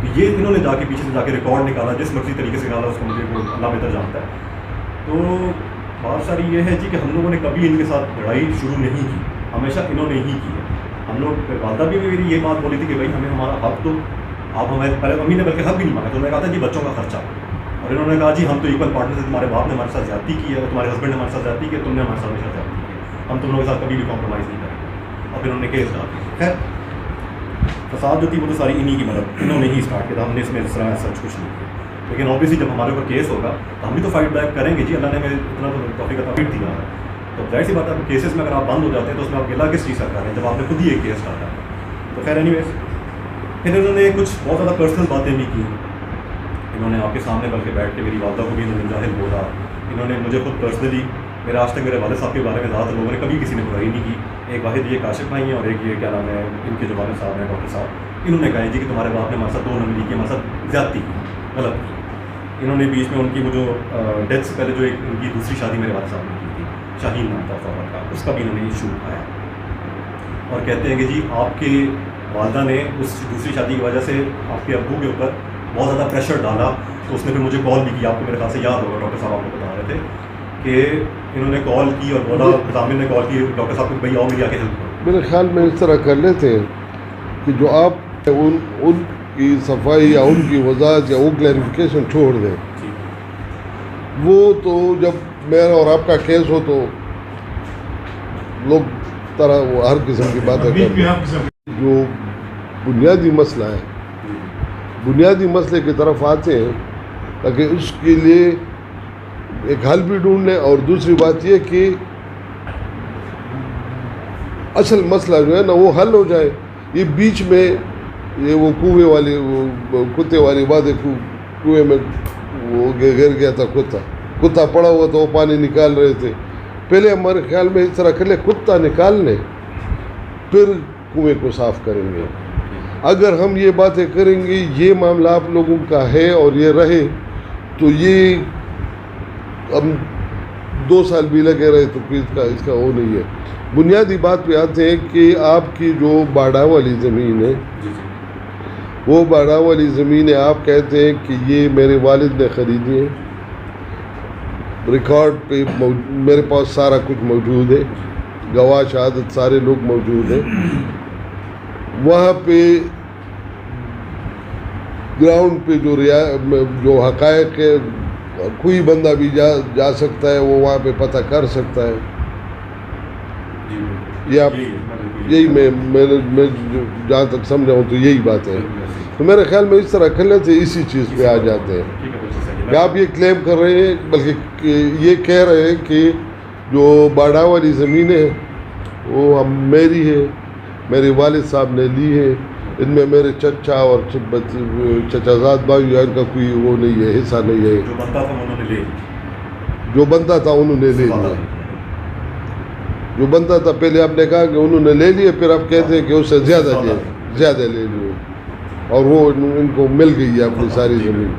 تو یہ انہوں نے جا کے پیچھے سے جا کے ریکارڈ نکالا، جس مرضی طریقے سے نکالا اس کو مجھے اللہ بہتر جانتا ہے۔ تو بات ساری یہ ہے جی کہ ہم لوگوں نے کبھی ان کے ساتھ لڑائی شروع نہیں کی، ہمیشہ انہوں نے ہی کی ہے۔ ہم لوگ والدہ بھی میری یہ بات بولی تھی کہ بھائی ہمیں ہمارا حق تو آپ ہمیں، پہلے امی نے بلکہ حق بھی نہیں مانگا، تو انہوں نے کہا تھا جی بچوں کا خرچہ، اور انہوں نے کہا جی ہم تو ایکول پارٹنر سے، تمہارے باپ نے ہمارے ساتھ زیادتی کی ہے، تمہارے ہسبینڈ نے ہمارے ساتھ زیادتی کی ہے، تم نے ہمارے ساتھ ہمیشہ زیادتی کی ہے، ہم تم لوگوں کے ساتھ کبھی بھی کمپرومائز نہیں کریں گے۔ اور پھر انہوں نے کیس ڈال دیا۔ خیر فساد جو تھی وہ تو ساری انہی کی مطلب انہوں نے ہی اسٹارٹ کیا تھا، ہم نے اس میں اس طرح سچ کچھ نہیں کیا۔ لیکن اوبیسلی جب ہمارے اوپر کیس ہوگا تو ہم بھی تو فائٹ بیک کریں گے جی، اللہ نے ہمیں اتنا تو توفیق عطا فائٹ دیا ہے۔ تو ظاہر سی بات ہے کیسز میں اگر آپ بند ہو جاتے ہیں تو اس میں آپ گلا کس چیز کا کر رہے ہیں جب آپ نے خود ہی ایک کیس ڈالا ہے۔ تو خیر اینی ویز پھر انہوں نے کچھ بہت زیادہ پرسنل باتیں بھی کی، انہوں نے آپ کے سامنے بلکہ بیٹھ کے میری والدہ کو بھی انہوں نے جاہل بولا، انہوں نے مجھے خود پرسنلی، میرے آج تک میرے والد صاحب کے بارے میں زیادہ تر لوگوں نے کبھی کسی نے برائی نہیں کی، ایک واحد یہ کاشف بھائی ہیں اور ایک یہ کیا نام ہے ان کے جو والد صاحب ہیں ڈاکٹر صاحب، انہوں نے کہا جی کہ تمہارے باپ نے ہمارے ساتھ 2 نمبری کی، ہمارے ساتھ زیادتی کی، غلط کی۔ انہوں نے بیچ میں ان کی وہ جو ڈیتھ سے پہلے جو ایک ان کی دوسری شادی میرے والد صاحب نے کی تھی، شاہین نام تھا صاحب کا، اس کا بھی انہوں نے ایشو اٹھایا اور کہتے ہیں کہ جی آپ کے والدہ نے اس دوسری شادی کی وجہ سے آپ کے ابو کے اوپر بہت زیادہ پریشر ڈالا۔ تو اس نے پھر مجھے کال بھی کی، آپ کو میرے خیال سے یاد ہوگا، ڈاکٹر صاحب آپ کو بتا رہے تھے کہ انہوں نے کال کی اور بولا، ضامن نے کال کی ڈاکٹر صاحب کو بھائی آؤ میری آ کے ہیلپ کرو۔ میرے خیال میں اس طرح کر لیتے ہیں کہ جو آپ ان کی صفائی یا ان کی وضاحت یا وہ کلیریفیکیشن چھوڑ دیں، وہ تو جب میرا اور آپ کا کیس ہو تو لوگ طرح وہ ہر قسم کی باتیں کرتے ہیں۔ جو بنیادی مسئلہ ہے، بنیادی مسئلے کی طرف آتے ہیں تاکہ اس کے لیے ایک حل بھی ڈھونڈ لیں، اور دوسری بات یہ کہ اصل مسئلہ جو ہے نا وہ حل ہو جائے۔ یہ بیچ میں یہ وہ کنویں والی وہ کتے والی بات ہے، کنویں میں وہ گر گیا تھا کتا پڑا ہوا تھا، وہ پانی نکال رہے تھے، پہلے ہمارے خیال میں اس طرح کر لیں کتا نکال لیں پھر کنویں کو صاف کریں گے۔ اگر ہم یہ باتیں کریں گے یہ معاملہ آپ لوگوں کا ہے اور یہ رہے تو یہ ہم 2 سال بھی لگے رہے تو اس کا وہ نہیں ہے۔ بنیادی بات پہ آتے ہیں کہ آپ کی جو باڑا والی زمین ہے، وہ باڑا والی زمینیں آپ کہتے ہیں کہ یہ میرے والد نے خریدی ہے، ریکارڈ پہ میرے پاس سارا کچھ موجود ہے، گواہ شہادت سارے لوگ موجود ہیں۔ وہاں پہ گراؤنڈ پہ جو حقائق ہے کوئی بندہ بھی جا سکتا ہے، وہ وہاں پہ پتہ کر سکتا ہے۔ یہ آپ یہی میں جہاں تک سمجھا ہوں تو یہی بات ہے۔ تو میرے خیال میں اس طرح کر لیتے اسی چیز پہ آ جاتے ہیں کہ آپ یہ کلیم کر رہے ہیں، بلکہ یہ کہہ رہے ہیں کہ جو باڑا والی زمینیں ہیں وہ میری ہے، میرے والد صاحب نے لی ہے، ان میں میرے چچا اور چچا زاد بھائی ان کا کوئی وہ نہیں ہے، حصہ نہیں ہے، جو بنتا تھا انہوں نے لے لیا، جو بنتا تھا پہلے آپ نے کہا کہ انہوں نے لے لیے، پھر آپ کہتے ہیں کہ اس سے زیادہ لے لیے، اور وہ ان کو مل گئی ہے اپنی ساری زمین۔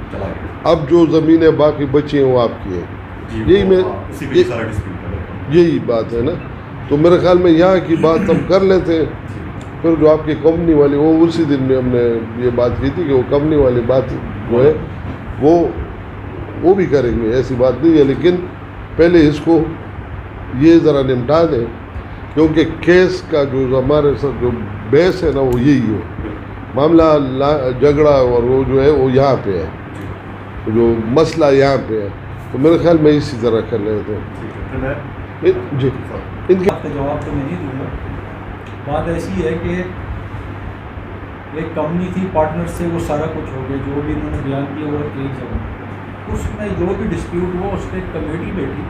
اب جو زمینیں باقی بچی ہیں وہ آپ کی ہیں، یہی بات ہے نا۔ تو میرے خیال میں یہاں کی بات ہم کر لیتے ہیں، پھر جو آپ کی کمپنی والی وہ اسی دن میں ہم نے یہ بات کی تھی کہ وہ کمپنی والی بات جو ہے وہ بھی کریں گے، ایسی بات نہیں ہے، لیکن پہلے اس کو یہ ذرا نمٹا دیں، کیونکہ کیس کا جو ہمارے ساتھ جو بحث ہے نا وہ یہی ہے، معاملہ جھگڑا اور وہ جو ہے وہ یہاں پہ ہے، جو مسئلہ یہاں پہ ہے۔ تو میرے خیال میں اسی طرح کر لیتے ہیں۔ جی ان کا جواب تو میں نہیں دوں گا، بات ایسی ہے کہ ایک کمپنی تھی، پارٹنر سے وہ سارا کچھ ہو گیا، جو بھی انہوں نے بیان کیا وہ ایک جگہ، اس میں جو بھی ڈسپیوٹ ہوا اس پہ کمیٹی بیٹھی،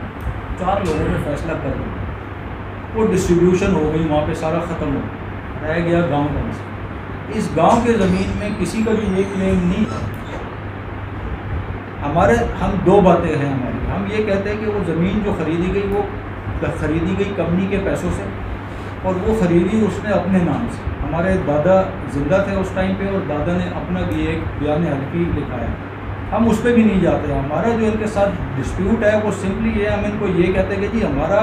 4 لوگوں نے فیصلہ کر دیا، وہ ڈسٹریبیوشن ہو گئی، وہاں پہ سارا ختم ہو گیا، رہ گیا گاؤں کا مسئلہ۔ اس گاؤں کے زمین میں کسی کا بھی یہ کلیم نہیں تھا۔ ہم 2 باتیں ہیں ہماری، ہم یہ کہتے ہیں کہ وہ زمین جو خریدی گئی وہ خریدی گئی کمپنی کے پیسوں سے، اور وہ خریدی اس نے اپنے نام سے۔ ہمارے دادا زندہ تھے اس ٹائم پہ، اور دادا نے اپنا بھی ایک بیان حلفی لکھا ہے، ہم اس پہ بھی نہیں جاتے۔ ہمارا جو ان کے ساتھ ڈسپیوٹ ہے وہ سمپلی یہ، ہم ان کو یہ کہتے ہیں کہ جی ہمارا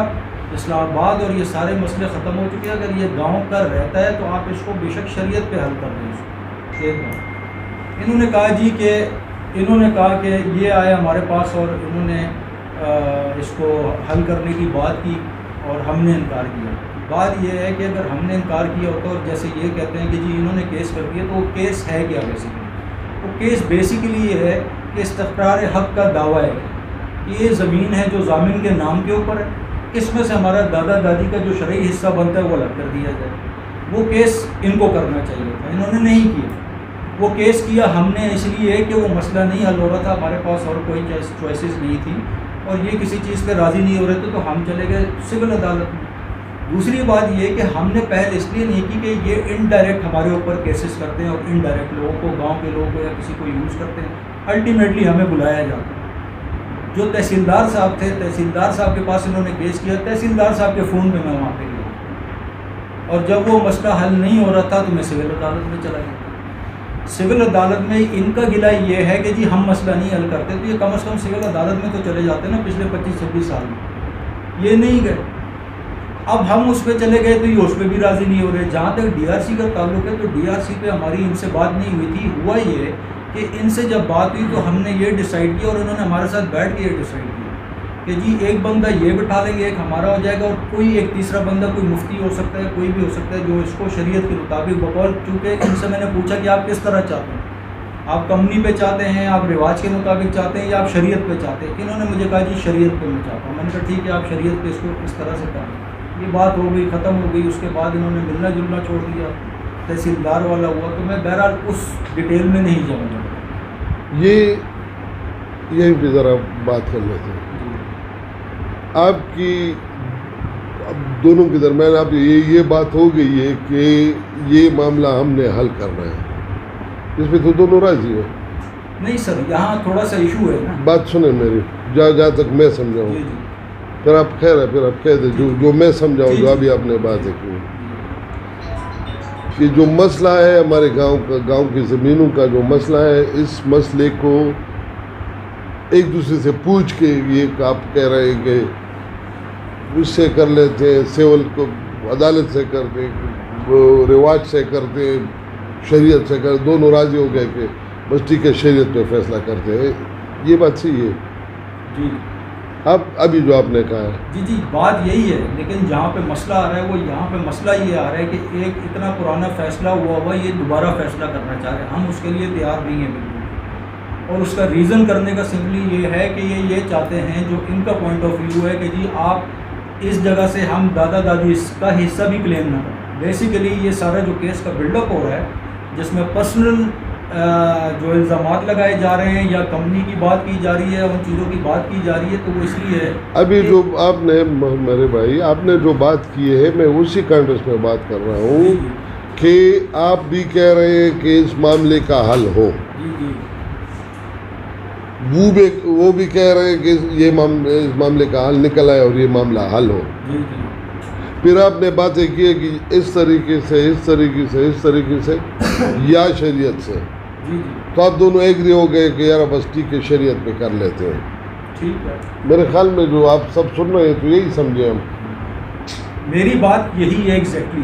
اسلام آباد اور یہ سارے مسئلے ختم ہو چکے ہیں، اگر یہ گاؤں کا رہتا ہے تو آپ اس کو بے شک شریعت پہ حل کر دیں۔ اس کو انہوں نے کہا کہ یہ آئے ہمارے پاس اور انہوں نے اس کو حل کرنے کی بات کی اور ہم نے انکار کیا. بات یہ ہے کہ اگر ہم نے انکار کیا ہوتا اور جیسے یہ کہتے ہیں کہ جی انہوں نے کیس کر دیا، تو وہ کیس ہے کیا بیسیکلی؟ وہ کیس بیسیکلی یہ ہے کہ استقرار حق کا دعویٰ ہے کہ یہ زمین ہے جو ضامن کے نام کے اوپر ہے، اس میں سے ہمارا دادا دادی کا جو شرعی حصہ بنتا ہے وہ الگ کر دیا جائے. وہ کیس ان کو کرنا چاہیے تھا، انہوں نے نہیں کیا. وہ کیس کیا ہم نے اس لیے کہ وہ مسئلہ نہیں حل ہو رہا تھا، ہمارے پاس اور کوئی چوائسیز نہیں تھی اور یہ کسی چیز پہ راضی نہیں ہو رہے تھے، تو ہم چلے گئے سول عدالت میں. دوسری بات یہ کہ ہم نے پہل اس لیے نہیں کی کہ یہ انڈائریکٹ ہمارے اوپر کیسز کرتے ہیں اور انڈائریکٹ لوگوں کو، گاؤں کے لوگوں کو یا کسی کو یوز کرتے ہیں. الٹیمیٹلی ہمیں بلایا جاتا ہے. جو تحصیلدار صاحب تھے، تحصیلدار صاحب کے پاس انہوں نے کیس کیا، تحصیلدار صاحب کے فون پہ میں وہاں پہ گیا اور جب وہ مسئلہ حل نہیں ہو رہا تھا تو میں سول عدالت میں چلا گیا. سول عدالت میں ان کا گلہ یہ ہے کہ جی ہم مسئلہ نہیں حل کرتے، تو یہ کم از کم سول عدالت میں تو چلے جاتے نا پچھلے 25-26 سال میں. یہ نہیں گئے. اب ہم اس پہ چلے گئے تو یہ اس پہ بھی راضی نہیں ہو رہے. جہاں تک ڈی آر سی کا تعلق ہے تو ڈی آر سی پہ ہماری ان سے بات نہیں ہوئی تھی. ہوا یہ کہ ان سے جب بات ہوئی تو ہم نے یہ ڈیسائیڈ کیا اور انہوں نے ہمارے ساتھ بیٹھ کے یہ ڈیسائیڈ کیا کہ جی ایک بندہ یہ بٹھا لیں گے، ایک ہمارا ہو جائے گا اور کوئی ایک تیسرا بندہ، کوئی مفتی ہو سکتا ہے، کوئی بھی ہو سکتا ہے جو اس کو شریعت کے مطابق بقول. چونکہ ان سے میں نے پوچھا کہ آپ کس طرح چاہتے ہیں، آپ کمنی پہ چاہتے ہیں، آپ رواج کے مطابق چاہتے ہیں یا آپ شریعت پہ چاہتے ہیں؟ انہوں نے مجھے کہا جی شریعت پہ میں چاہتا ہوں. میں نے کہا ٹھیک ہے، آپ شریعت پہ اس کو اس طرح سے کریں. یہ بات ہو گئی، ختم ہو گئی. اس کے بعد انہوں نے ملنا جلنا چھوڑ دیا، تحصیلدار والا ہوا. تو میں بہرحال اس ڈیٹیل میں نہیں جاؤں گا. یہی پہ ذرا بات کر لیتے ہیں. آپ کی اب دونوں کے درمیان آپ یہ بات ہو گئی ہے کہ یہ معاملہ ہم نے حل کرنا ہے، اس پہ تو دونوں راضی ہیں. نہیں سر، یہاں تھوڑا سا ایشو ہے نا. بات سنیں میری، جہاں تک میں سمجھاؤں. جی پھر آپ خیر ہے، پھر آپ کہہ دیں جو میں سمجھاؤں. جو ابھی آپ نے بات ہے کہ جو مسئلہ ہے ہمارے گاؤں کی زمینوں کا جو مسئلہ ہے، اس مسئلے کو ایک دوسرے سے پوچھ کے یہ آپ کہہ رہے ہیں کہ اس سے کر لیتے ہیں، سول کو عدالت سے کرتے، رواج سے کرتے، شریعت سے کرتے، دونوں راضی ہو گئے کہ بس ٹھیک ہے شریعت پہ فیصلہ کرتے ہیں. یہ بات صحیح ہے جی. اب ابھی جو آپ نے کہا ہے جی بات یہی ہے. لیکن جہاں پہ مسئلہ آ رہا ہے وہ یہاں پہ مسئلہ یہ آ رہا ہے کہ ایک اتنا پرانا فیصلہ ہوا یہ دوبارہ فیصلہ کرنا چاہ رہے ہیں. ہم اس کے لیے تیار نہیں ہیں بالکل. اور اس کا ریزن کرنے کا سمپلی یہ ہے کہ یہ چاہتے ہیں، جو ان کا پوائنٹ آف ویو ہے کہ جی آپ اس جگہ سے ہم دادا دادی کا حصہ بھی کلیم نہ کریں. بیسیکلی یہ سارا جو کیس کا بلڈ اپ ہو رہا ہے، جس میں پرسنل جو الزامات لگائے جا رہے ہیں یا کمپنی کی بات کی جا رہی ہے، ان چیزوں کی بات کی جا رہی ہے، تو وہ اس لیے ہے. ابھی جو آپ نے میرے بھائی آپ نے جو بات کی ہے، میں اسی کانٹیکسٹ میں بات کر رہا ہوں کہ آپ بھی کہہ رہے ہیں کہ اس معاملے کا حل ہو. جی وہ بھی کہہ رہے ہیں کہ اس معاملے کا حل نکل آئے اور یہ معاملہ حل ہو. جی. پھر آپ نے باتیں کی ہے کہ اس طریقے سے یا شریعت سے. جی تو آپ دونوں ایگری ہو گئے کہ یار بس ٹھیک ہے شریعت پہ کر لیتے ہیں. ٹھیک ہے. میرے خیال میں جو آپ سب سن رہے ہیں تو یہی سمجھیں ہم. میری بات یہی ہے ایگزیکٹلی.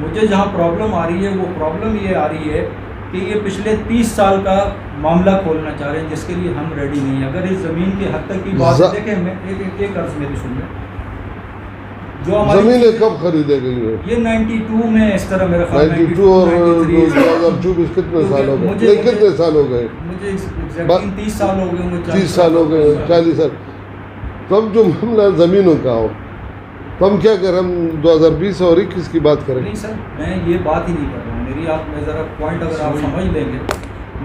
مجھے جہاں پرابلم آ رہی ہے وہ پرابلم یہ آ رہی ہے کہ یہ پچھلے 30 سال کا معاملہ کھولنا چاہ رہے ہیں، جس کے لیے ہم ریڈی نہیں ہیں. اگر اس زمین کے حد تک کی بات دیکھیں، میں ایک عرض میری سن لیں. جو زمینیں کب خریدے گئی ہیں؟ یہ 92 میں اس طرح میرا خیال 92 اور 2024 کتنے سال ہو گئے؟ کتنے سال ہو گئے؟ مجھے 30 سال ہو گئے ہوں گے. 30 سال ہو گئے، 40 سال. تب جو معاملہ زمینوں کا ہو تو ہم کیا کریں؟ ہم 2020 اور 21 کی بات کریں. نہیں سر، میں یہ بات ہی نہیں کر رہا ہوں. میری آپ میں ذرا پوائنٹ اگر آپ سمجھ لیں گے،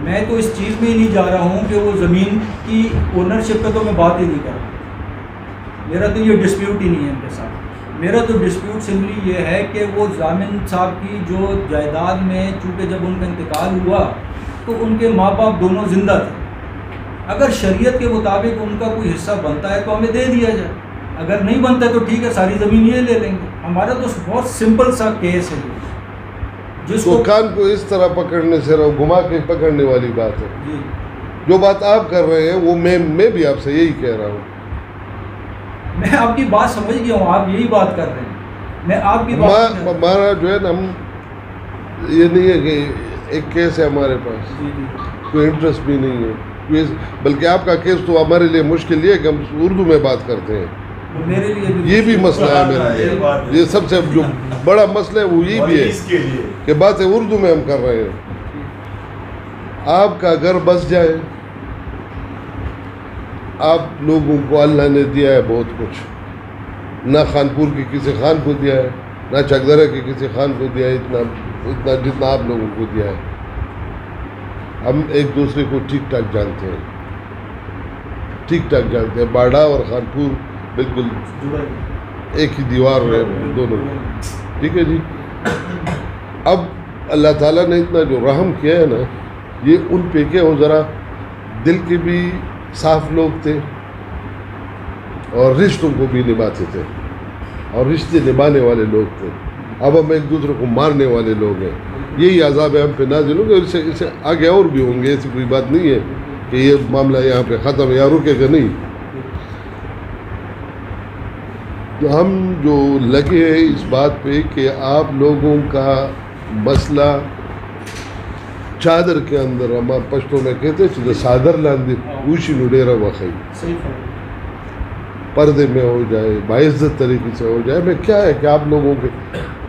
میں تو اس چیز میں ہی نہیں جا رہا ہوں کہ وہ زمین کی اونرشپ پہ تو میں بات ہی نہیں کر رہا. میرا تو یہ ڈسپیوٹ ہی نہیں ہے ان کے ساتھ. میرا تو ڈسپیوٹ سمپلی یہ ہے کہ وہ ضامن صاحب کی جو جائیداد میں، چونکہ جب ان کا انتقال ہوا تو ان کے ماں باپ دونوں زندہ تھے. اگر شریعت کے مطابق ان کا کوئی حصہ بنتا ہے تو ہمیں دے دیا جائے، اگر نہیں بنتا ہے تو ٹھیک ہے ساری زمین یہ لے لیں گے. ہمارا تو بہت سمپل سا کیس ہے جس کو کان کو اس طرح پکڑنے سے گھما کے پکڑنے والی بات ہے. جی جو بات آپ کر رہے ہیں وہ میں بھی آپ سے یہی کہہ رہا ہوں. میں آپ کی بات سمجھ گیا ہوں، آپ یہی بات کر رہے ہیں. میں آپ کی بات ہمارا جو ہے نا، ہم یہ نہیں ہے کہ ایک کیس ہے ہمارے پاس, جی جی کوئی انٹرسٹ بھی نہیں ہے بلکہ آپ کا کیس تو ہمارے لیے مشکل یہ ہے کہ ہم اردو میں بات کرتے ہیں, میرے لیے یہ بھی مسئلہ ہے میرے لیے, یہ سب سے جو بڑا مسئلہ ہے وہ یہ بھی ہے کہ باتیں اردو میں ہم کر رہے ہیں. آپ کا گھر بس جائے, آپ لوگوں کو اللہ نے دیا ہے بہت کچھ, نہ خانپور کے کسی خان کو دیا ہے, نہ چکدرہ کے کسی خان کو دیا ہے اتنا جتنا آپ لوگوں کو دیا ہے. ہم ایک دوسرے کو ٹھیک ٹھاک جانتے ہیں, ٹھیک ٹھاک جانتے ہیں. باڑا اور خانپور بالکل ایک ہی دیوار ہے دونوں, ٹھیک ہے جی. اب اللہ تعالیٰ نے اتنا جو رحم کیا ہے نا, یہ ان پہ کہ وہ ذرا دل کے بھی صاف لوگ تھے اور رشتوں کو بھی نبھاتے تھے اور رشتے نبھانے والے لوگ تھے. اب ہم ایک دوسرے کو مارنے والے لوگ ہیں. یہی عذاب ہے ہم پہ نازل ہوں گے, اس سے آگے اور بھی ہوں گے. ایسی کوئی بات نہیں ہے کہ یہ معاملہ یہاں پہ ختم ہے یا رکے گا نہیں. تو ہم جو لگے ہیں اس بات پہ کہ آپ لوگوں کا مسئلہ چادر کے اندر, ہم پشتوں میں کہتے ہیں سادر لاندی اوشی نڈیرا وخی, پردے میں ہو جائے, باعزت طریقے سے ہو جائے. میں کیا ہے کہ آپ لوگوں کے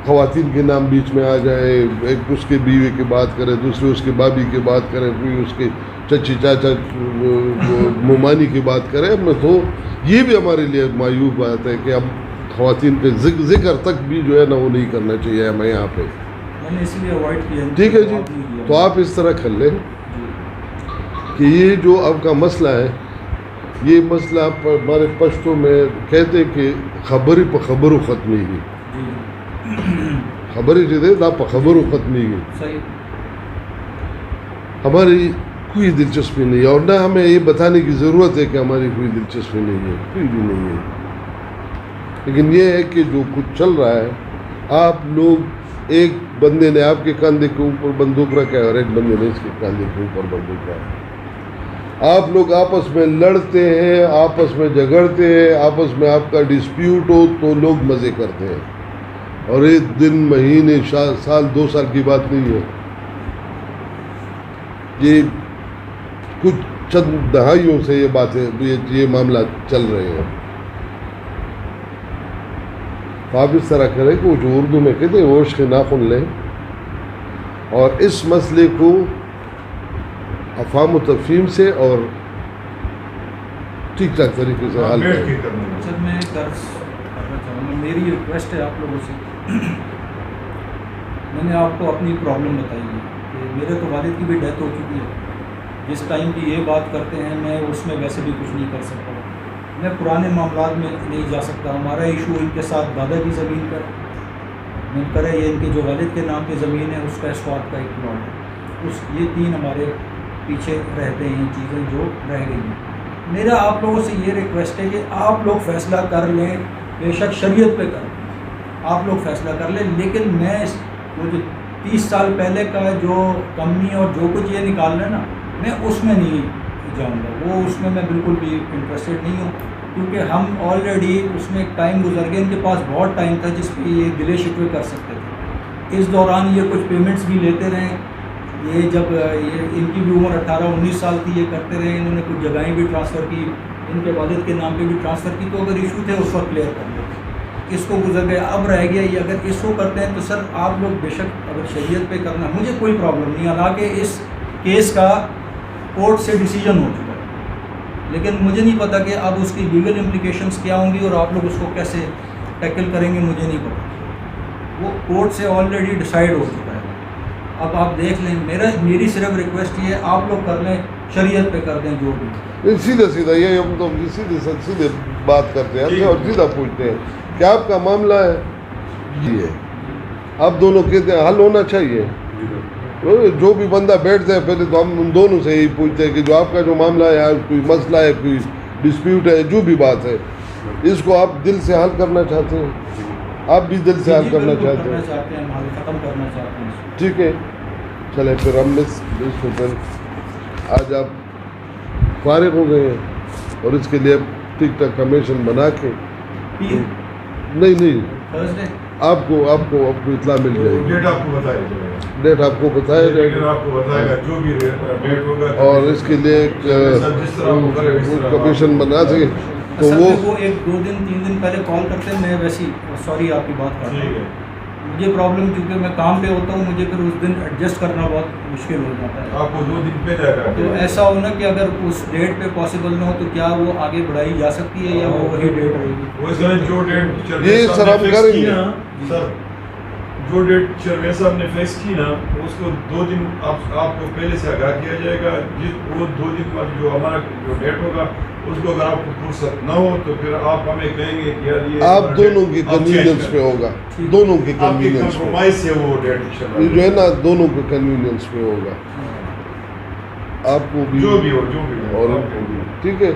خواتین کے نام بیچ میں آ جائے, ایک اس کے بیوی کی بات کرے, دوسرے اس کے بابی کی بات کرے, کوئی اس کے چچی چاچا ممانی کی بات کرے. میں تو یہ بھی ہمارے لیے معیوب بات ہے کہ اب خواتین کے ذکر تک بھی جو ہے نا وہ نہیں کرنا چاہیے ہمیں یہاں پہ, ٹھیک ہے جی. تو آپ اس طرح کر لیں کہ یہ جو آپ کا مسئلہ ہے, یہ مسئلہ ہمارے پشتوں میں کہتے کہ خبری پہ خبرو ختمی گی, خبری جو دا پہ خبرو ختمی گی. ہماری کوئی دلچسپی نہیں ہے اور نہ ہمیں یہ بتانے کی ضرورت ہے کہ ہماری کوئی دلچسپی نہیں ہے, کوئی بھی نہیں ہے. لیکن یہ ہے کہ جو کچھ چل رہا ہے, آپ لوگ ایک بندے نے آپ کے کاندھے کے اوپر بندوق رکھا ہے اور ایک بندے نے اس کے کاندھے کے اوپر بندوق رکھا ہے. آپ لوگ آپس میں لڑتے ہیں, آپس میں جھگڑتے ہیں, آپس میں آپ کا ڈسپیوٹ ہو تو لوگ مزے کرتے ہیں. اور ایک دن مہینے سال 2 سال کی بات نہیں ہے, یہ کچھ چند دہائیوں سے یہ باتیں یہ معاملہ چل رہے ہیں. تو آپ اس طرح کریں کہ وہ جو اردو میں کہتے ہیں ہوش کے ناخن لیں اور اس مسئلے کو افہام و تفہیم سے اور ٹھیک ٹھاک طریقے سے حل کریں. سر میں ایک درس کرنا چاہوں گا, میری ریکویسٹ ہے آپ لوگوں سے. میں نے آپ کو اپنی پرابلم بتائی ہے کہ میرے تو والد کی بھی ڈیتھ ہو چکی ہے. جس ٹائم کی یہ بات کرتے ہیں میں اس میں ویسے بھی کچھ نہیں کر سکتا, میں پرانے معاملات میں نہیں جا سکتا. ہمارا ایشو ان کے ساتھ دادا کی زمین کا منکر ہے, یہ ان کے جو والد کے نام پہ زمین ہے اس کا اسکواٹ کا ایک پلاٹ ہے. یہ 3 ہمارے پیچھے رہتے ہیں چیزیں جو رہ گئی ہیں. میرا آپ لوگوں سے یہ ریکویسٹ ہے کہ آپ لوگ فیصلہ کر لیں, بے شک شریعت پہ کر لیں, آپ لوگ فیصلہ کر لیں. لیکن میں وہ جو 30 سال پہلے کا جو کمنی اور جو کچھ یہ نکالنا ہے نا, میں اس میں نہیں جاؤں گا. وہ اس میں بالکل بھی انٹرسٹڈ نہیں ہوں, کیونکہ ہم آلریڈی اس میں ایک ٹائم گزر گیا. ان کے پاس بہت ٹائم تھا جس پہ یہ گلے شکوے کر سکتے تھے. اس دوران یہ کچھ پیمنٹس بھی لیتے رہے. یہ جب ان کی بھی عمر 18-19 سال تھی, یہ کرتے رہے. انہوں نے کچھ جگہیں بھی ٹرانسفر کی, ان کے والد کے نام پہ بھی ٹرانسفر کی. تو اگر ایشو تھے اس وقت کلیئر کر لیتے, اس کو گزر گیا. اب رہ گیا یہ, اگر اس کو کرتے ہیں تو سر آپ لوگ بے شک اگر شریعت پہ کرنا, مجھے کوئی پرابلم نہیں. حالانکہ اس کیس کا کورٹ سے ڈیسیجن ہو چکا ہے, لیکن مجھے نہیں پتا کہ اب اس کی لیگل امپلیکیشنز کیا ہوں گی اور آپ لوگ اس کو کیسے ٹیکل کریں گے, مجھے نہیں پتا. وہ کورٹ سے آلریڈی ڈیسائیڈ ہو چکا ہے. اب آپ دیکھ لیں. میری صرف ریکویسٹ یہ ہے آپ لوگ کر لیں, شریعت پہ کر دیں جو بھی. سیدھا یہ ہم تو سیدھے بات کرتے ہیں اور سیدھا پوچھتے ہیں کہ آپ کا معاملہ ہے یہ ہے, آپ دونوں کہتے ہیں حل ہونا چاہیے. جو بھی بندہ بیٹھتے ہیں پہلے تو ہم ان دونوں سے یہی پوچھتے ہیں کہ جو آپ کا جو معاملہ ہے, کوئی مسئلہ ہے, کوئی ڈسپیوٹ ہے, جو بھی بات ہے, اس کو آپ دل سے حل کرنا چاہتے ہیں, آپ بھی دل سے حل کرنا چاہتے ہیں, ختم کرنا چاہتے ہیں. ٹھیک ہے. چلے پھر ہم اس کو پھر آج آپ فارغ ہو گئے ہیں اور اس کے لیے ٹھیک ٹھاک کمیشن بنا کے نہیں آپ کو اطلاع مل جائے گی. ڈیٹ آپ کو بتایا جائے گا. ڈیٹ آپ کو بتایا جائے لیکن گا آپ کو بتائے گا جو بھی ڈیٹ ہوگا. اور اس کے لیے ایک جس طرح وہ کرے اس طرح کمیشن بنا سکے تو اصل وہ میں وہ 1 2 دن 3 دن پہلے کال کرتے ہیں. میں ویسی سوری آپ کی بات کر رہا ٹھیک ہوں, ہے. مجھے پرابلم کیونکہ میں کام پہ ہوتا ہوں, مجھے پھر اس دن ایڈجسٹ کرنا بہت مشکل ہو جاتا ہے. آپ کو 2 دن پہ جائے گا. تو ایسا ہونا کہ اگر اس ڈیٹ پہ پاسبل نہ ہو تو کیا وہ آگے بڑھائی جا سکتی ہے یا وہ وہی ڈیٹ رہے گی؟ وہ سر جو ڈیٹ یہ سر ہم کریں گے. سر جو ڈیٹ چیئرمین صاحب نے فکس کی نا اس کو 2 دن آپ کو پہلے سے آگاہ کیا جائے گا. وہ 2 دن بعد جو ہمارا جو ڈیٹ ہوگا اس کو اگر آپ کو فرصت نہ ہو تو پھر آپ ہمیں کہیں گے کہ یار یہ آپ دونوں کی کنوینئنس پہ ہوگا, دونوں کی کنوینئنس پہ کمپرومائز سے وہ ڈیٹ یہ جو ہے نا دونوں کے کنوینئنس پہ ہوگا. آپ کو بھی جو بھی ہو اور ان کو بھی ٹھیک ہے,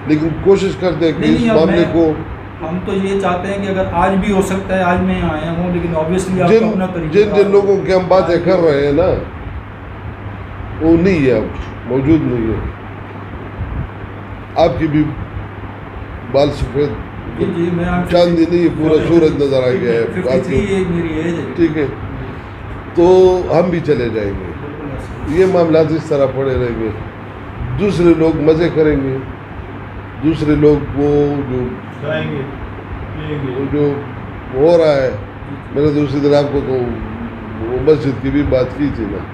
لیکن کوشش کرتے ہیں کہ اس نہیں, اب معاملے کو ہم تو یہ چاہتے ہیں کہ اگر آج بھی ہو سکتا ہے آج میں آیا ہوں, لیکن آبویسلی آپ کو اپنا طریقہ جن لوگوں کی ہم باتیں کر رہے ہیں نا وہ نہیں ہے, اب موجود نہیں ہے. آپ کی بھی بال سفید جی میں چاندی نہیں, پورا سورج نظر آ گیا ہے. 53 میری ایج ہے. ٹھیک ہے, تو ہم بھی چلے جائیں گے. یہ معاملات اس طرح پڑے رہیں گے, دوسرے لوگ مزے کریں گے, دوسرے لوگ وہ کھائیں گے پیئیں گے. جو ہو رہا ہے. میں نے دوسری دن آپ کو تو وہ مسجد کی بھی بات کی تھی نا,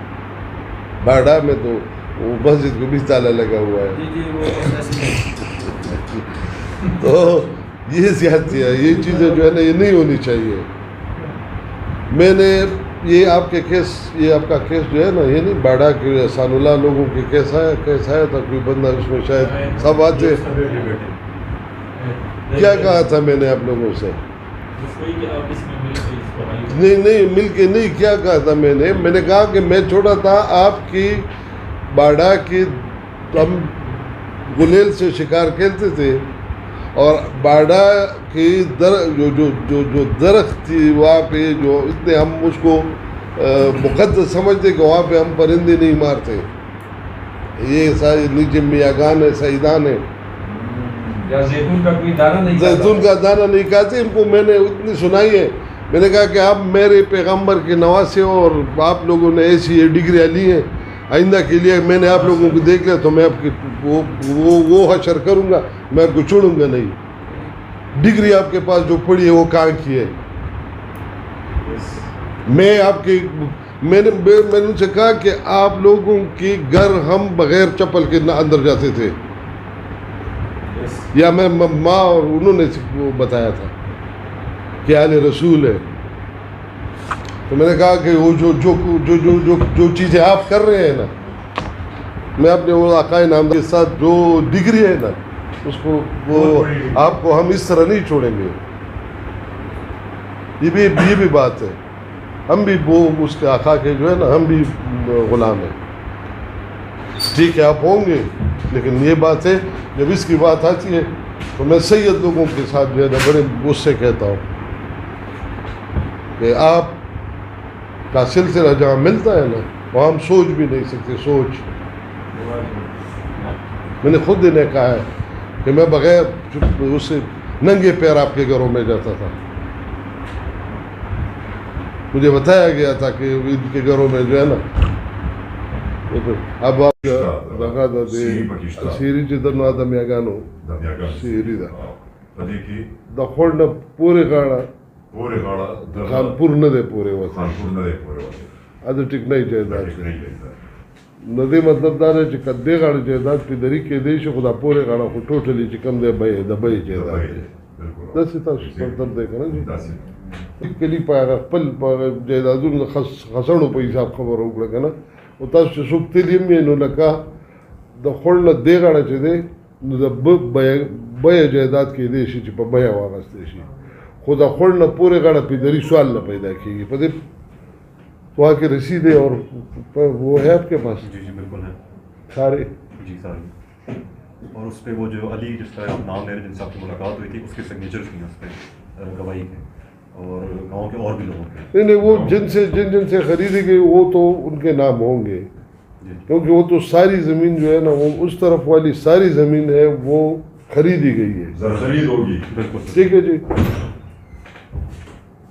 باڑا میں تو وہ مسجد کو بھی تالا لگا ہوا ہے. جی جی وہ ایسے تو یہ زیادتی ہے, یہ چیزیں جو ہے نا یہ نہیں ہونی چاہیے. میں نے یہ آپ کے کیس, یہ آپ کا کیس جو ہے نا یہ نہیں باڑا کے احسان اللہ لوگوں کے کیس آیا تھا. کوئی بندہ اس میں شاید سب آتے. کیا کہا تھا میں نے آپ لوگوں سے؟ نہیں مل کے نہیں, کیا کہا تھا میں نے کہا کہ میں چھوٹا تھا آپ کی باڑا کی, ہم گلیل سے شکار کھیلتے تھے اور باڑا کی جو درخت تھی وہاں پہ جو اتنے ہم اس کو مقدس سمجھتے کہ وہاں پہ ہم پرندے نہیں مارتے. یہ سارے نیچے میاگان ہے, سعیدان ہے, زیتون کا کوئی دانہ نہیں, زیتون کا دانہ نہیں کھاتے. ان کو میں نے اتنی سنائی ہے. میں نے کہا کہ آپ میرے پیغمبر کے نواسے ہو اور آپ لوگوں نے ایسی یہ ڈگریاں لی ہیں, آئندہ کے لیے میں نے آپ لوگوں کو دیکھ لیا تو میں آپ کی وہ حشر کروں گا, میں آپ کو چھوڑوں گا نہیں. ڈگری آپ کے پاس جو پڑی ہے وہ کہاں کی ہے؟ میں آپ کی میں نے ان سے کہا کہ آپ لوگوں کی گھر ہم بغیر چپل کے اندر جاتے تھے, یا میں ماں اور انہوں نے وہ بتایا تھا کہ آل رسول ہے. تو میں نے کہا کہ وہ جو چیزیں آپ کر رہے ہیں نا, میں اپنے وہ آقائے نام کے ساتھ جو ڈگری ہے نا اس کو وہ آپ کو ہم اس طرح نہیں چھوڑیں گے. یہ بھی بات ہے. ہم بھی وہ اس کے آقا کے جو ہے نا ہم بھی غلام ہیں. ٹھیک ہے آپ ہوں گے, لیکن یہ بات ہے جب اس کی بات آتی ہے تو میں سید لوگوں کے ساتھ جو ہے نا بڑے غصے کہتا ہوں کہ آپ کا سلسلہ جہاں ملتا ہے نا وہاں ہم سوچ بھی نہیں سکتے. سوچ میں نے خود انہیں کہا ہے کہ میں بغیر اس سے ننگے پیر آپ کے گھروں میں جاتا تھا. مجھے بتایا گیا تھا کہ ان کے گھروں میں جو ہے نا اب آپ سیری چدرنو آدم یاگانو سیری دا خورنا پورے گاڑا خانپور ندے پورے واسطے ادھر ٹک نہیں جائیداد ندے مطلب دار ہے چې کدے گاڑا جائیداد پی دری کے دیش خدا پورے گاڑا کو ٹوٹلی چې کم دے بھائی دا بھائی جائیداد دسی تاسو پرتر دے کنا جی کلی پایا خپل جائیدادونو خسنو په حساب خبر وکړه کنه او تاسو چې څوک تللی مې نو لکه د خوړ نه دې غاړه چې دی نو د بیه جایداد کېدی شي چې په بیه واخیستی شي, خو د خوړ نه پورې غاړه پیدري سوال نه پیدا کېږي. په دې وہاں کی رسید ہے اور وہ ہے آپ کے پاس؟ جی جی بالکل ہے سارے. جی سارے. اور اس پہ وہ جو علی جس کا نام ہے جن سے آپ کی ملاقات ہوئی تھی اس کے سگنیچرز بھی ہیں اس پہ گواہی کے, اور گاؤں کے اور بھی لوگوں کے. نہیں وہ جن سے خریدی گئی وہ تو ان کے نام ہوں گے, کیونکہ وہ تو ساری زمین جو ہے نا وہ اس طرف والی ساری زمین ہے وہ خریدی گئی ہے, خرید ہوگی. بالکل ٹھیک ہے جی.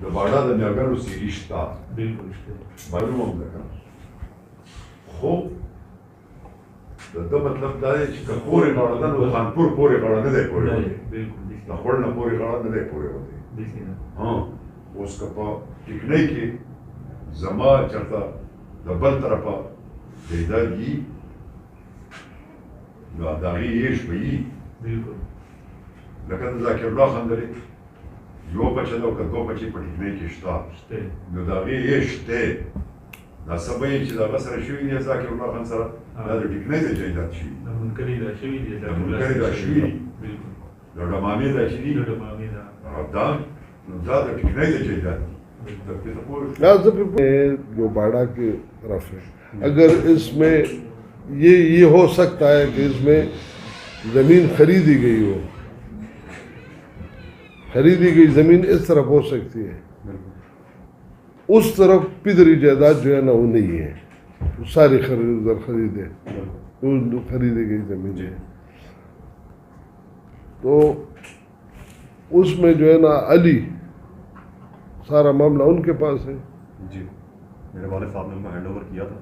د باډا د نیاګرو سیریشتا بالکل معلومه ده خو دا مطلب دا دی چې پورې غاړه ده نو خانپور پورې غاړه نه دی پورې بالکل د خپل نه پورې غاړه نه دی پورې وته ها اوس کپا ټیکنیک کې زما چرته د بل طرفه پیداږي نو دا یې شوي بالکل لکه ذاکر الله خان درې یو بچه دا او که دو بچې په ټیکنۍ کې شته نو د هغې یې شته دا سبا یې چې د هغه سره شوي دي ذاکر الله خان سره دا د ټیکنۍ د جایداد شوي د منکري دا شوي دي د ډمامې دا چې دي دا د ټیکنۍ د جایداد جو باڑا کی طرف ہے اگر اس میں یہ ہو سکتا ہے کہ اس میں زمین خریدی گئی ہو، خریدی گئی زمین اس طرف ہو سکتی ہے، اس طرف پدری جائیداد جو ہے نا وہ نہیں ہے، ساری خریدے خریدی گئی زمین ہے، تو اس میں جو ہے نا علی سارا معاملہ ان کے پاس ہے. جی میرے والد صاحب نے ان کو ہینڈ اوور کیا تھا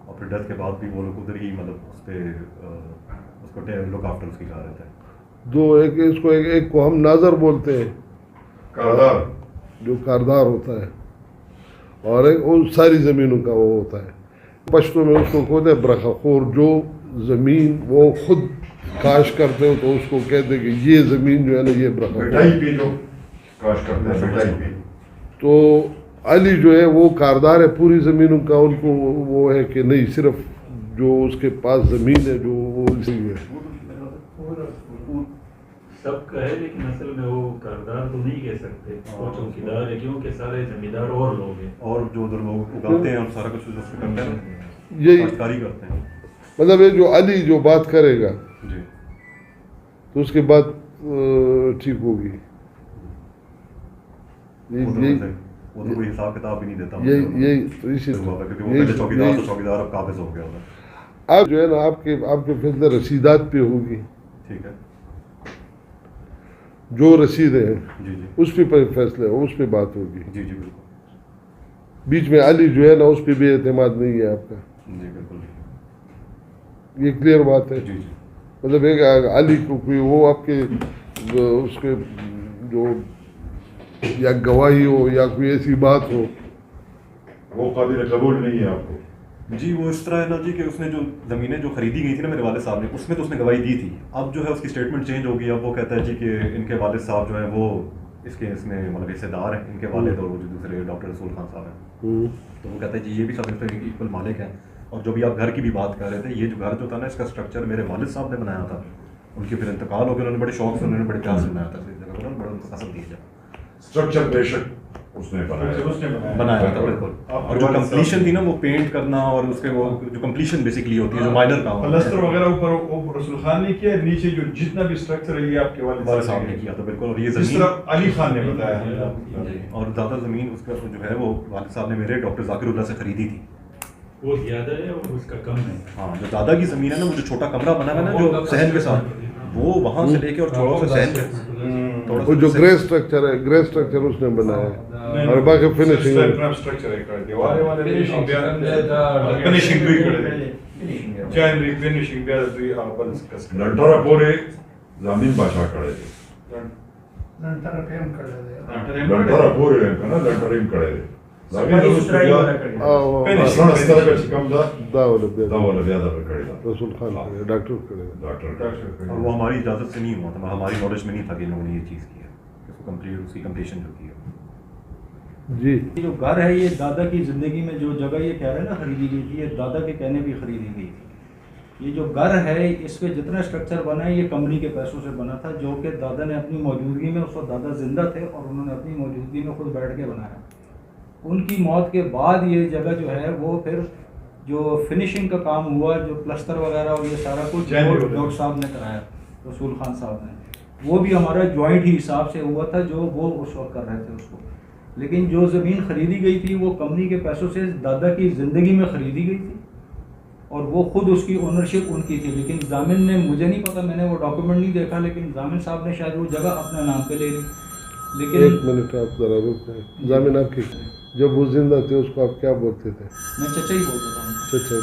اور پھر ڈیتھ کے بعد بھی وہ لوگ ادھر ہی مطلب اس پہ اس کو لک آفٹر اس کی کہا رہتا ہے. دو اس کو ایک کو ہم ناظر بولتے ہیں، کاردار جو کاردار ہوتا ہے، اور ایک وہ ساری زمینوں کا وہ ہوتا ہے. پشتو میں اس کو کہتے ہیں برخہ خور، جو زمین وہ خود کاش کرتے ہو تو اس کو کہتے کہ یہ زمین جو ہے نا یہ برخہ بیٹائی پہ جو کاش کرتے ہیں بیٹائی پہ. تو علی جو ہے وہ کاردار ہے پوری زمینوں کا، ان کو وہ ہے کہ نہیں صرف جو اس کے پاس زمین ہے جو وہ اسی ہے. سب کا ہے لیکن اصل میں وہ کاردار تو نہیں کہہ سکتے، وہ چوکیدار ہے کیونکہ سارے زمیندار اور لوگ ہیں، اور جو ادھر لوگ اگاتے ہیں اور سارا کچھ اس پہ کرتے ہیں، یہی کاشتکاری کرتے ہیں. مطلب یہ جو علی جو بات کرے گا جی تو اس کے بعد ٹھیک ہوگی. وہ تو کوئی حساب کتاب بھی نہیں دیتا یہی تو اسی چوکیدار تو چوکیدار اب قابض ہو گیا ہوگا. آپ جو ہے نا آپ کے فیصلہ رسیدات پہ ہوگی، ٹھیک ہے جو رسیدیں ہیں جی جی اس پہ فیصلے ہو، اس پہ بات ہوگی. جی جی بالکل بیچ میں علی جو ہے نا اس پہ بھی اعتماد نہیں ہے آپ کا، جی بالکل یہ کلیئر بات ہے. جی جی مطلب ایک علی کو کوئی وہ آپ کے اس کے جو یا گواہی ہو یا کوئی ایسی بات ہو وہ قابل قبول نہیں ہے آپ کو. جی وہ اس طرح ہے نا جی کہ اس نے جو زمینیں جو خریدی گئی تھی نا میرے والد صاحب نے، اس میں تو اس نے گواہی دی تھی. اب جو ہے اس کی اسٹیٹمنٹ چینج ہو گئی. اب وہ کہتا ہے جی کہ ان کے والد صاحب جو ہیں وہ اس کے اس میں مطلب حصے دار ہیں، ان کے والد اور وہ جو دوسرے ڈاکٹر رسول خان صاحب ہیں، تو وہ کہتا ہے جی یہ بھی سب اس پہ ایکول مالک ہیں. اور جو بھی آپ گھر کی بھی بات کر رہے تھے، یہ جو گھر جو تھا نا اس کا اسٹرکچر میرے والد صاحب نے بنایا تھا. ان کی پھر انتقال ہو گیا، انہوں نے بڑے شوق سے انہوں نے بڑے پیار سے بنایا تھا، اس جگہ کو انہوں نے بڑا پسند دیا جائے اسٹرکچر بے شک اس نے بنایا تھا بالکل. اور جو کمپلیشن تھی نا وہ پینٹ کرنا اور اس کے وہ جو کمپلیشن بیسکلی ہوتی ہے جو مائنر کام پلستر وغیرہ اوپر رسول خان نے کیا، نیچے جو جتنا بھی اسٹرکچر ہے یہ آپ کے والد صاحب نے کیا تھا بالکل. اور یہ جس زمین طرح علی خان نے بتایا ہے اور زیادہ زمین اس کا جو ہے وہ والد صاحب نے میرے ڈاکٹر ذاکر اللہ سے خریدی تھی. وہ زیادہ ہے اور اس کا کم ہے. ہاں جو دادا کی زمین ہے نا، وہ جو چھوٹا کمرہ بنا ہوا ہے نا جو صحن کے ساتھ، وہ وہاں سے لے کے اور چھوڑا سے صحن کے وہ جو گرے اسٹرکچر ہے، گرے اسٹرکچر اس نے بنایا ہے اور باقی فنشنگ اسٹرکچر ہے کر دیا والے فنشنگ بھی کر دیا جائنری فنشنگ بھی دوی اول کس لنٹر پورے زمین بادشاہ کڑے دے لنٹر پورے ہے نا لنٹر ایم کڑے دے زمین روز بیا پہلے سمستا کا چکم دا دا والا بیادہ پر کھڑی دا رسول خان ڈاکٹر کھڑے ڈاکٹر اور وہ ہماری اجازت سے نہیں ہوا تھا، ہماری نالج میں نہیں تھا کہ انہوں نے یہ چیز کی ہے، اس کو اس کی کمپلیشن جو کی ہے۔ جی جو گھر ہے یہ دادا کی زندگی میں جو جگہ یہ کہہ رہے ہیں نا خریدی گئی تھی، یہ دادا کے کہنے بھی خریدی گئی تھی۔ یہ جو گھر ہے اس پہ جتنا اسٹرکچر بنا ہے یہ کمپنی کے پیسوں سے بنا تھا، جو کہ دادا نے اپنی موجودگی میں، اس وقت دادا زندہ تھے اور انہوں نے اپنی موجودگی میں خود بیٹھ کے بنایا۔ ان کی موت کے بعد یہ جگہ جو ہے وہ پھر جو فنیشنگ کا کام ہوا، جو پلسٹر وغیرہ اور یہ سارا کچھ ڈاکٹر صاحب نے کرایا، رسول خان صاحب نے، وہ بھی ہمارا جوائنٹ ہی حساب سے ہوا تھا جو وہ اس وقت کر رہے تھے اس کو۔ لیکن جو زمین خریدی گئی تھی وہ کمپنی کے پیسوں سے دادا کی زندگی میں خریدی گئی تھی اور وہ خود اس کی اونرشپ ان کی تھی، لیکن ضامن نے، مجھے نہیں پتہ، میں نے وہ ڈاکیومنٹ نہیں دیکھا، لیکن ضامن صاحب نے شاید وہ جگہ اپنے نام پہ لے لی۔ لیکن ایک منٹ آپ ذرا رک جائیں، ضامن آپ کی جب وہ زندہ تھے اس کو آپ کیا بولتے تھے؟ میں چچا ہی بولتا تھا۔ چچا،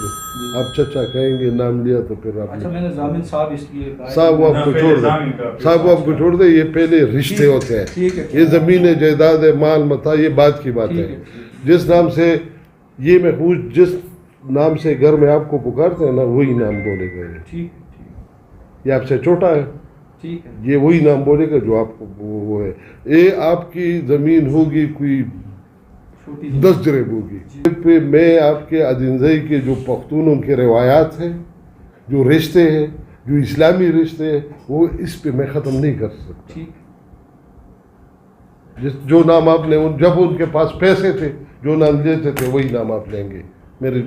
آپ چچا کہیں گے، نام لیا تو پھر آپ اچھا، میں نے ضامن صاحب اس لیے کہا، صاحب وہ آپ کو چھوڑ دیں، صاحب وہ آپ کو چھوڑ دیں، یہ پہلے رشتے ہوتے ہیں، یہ زمین ہے، جائیداد ہے، مال متا، یہ بات کی بات ہے۔ جس نام سے یہ محفوظ، جس نام سے گھر میں آپ کو پکارتے ہیں نا، وہی نام بولے گا۔ یہ آپ سے چھوٹا ہے، ٹھیک ہے، یہ وہی نام بولے گا جو آپ کو وہ ہے۔ یہ آپ کی زمین ہوگی کوئی 10 جریب ہوگی پہ میں آپ کے ادینزئی کے جو پختونوں کے روایات ہیں، جو رشتے ہیں، جو اسلامی رشتے ہیں، وہ اس پہ میں ختم نہیں کر سکتا۔ جو نام آپ نے جب ان کے پاس پیسے تھے، جو نام لیتے تھے وہی نام آپ لیں گے۔ میری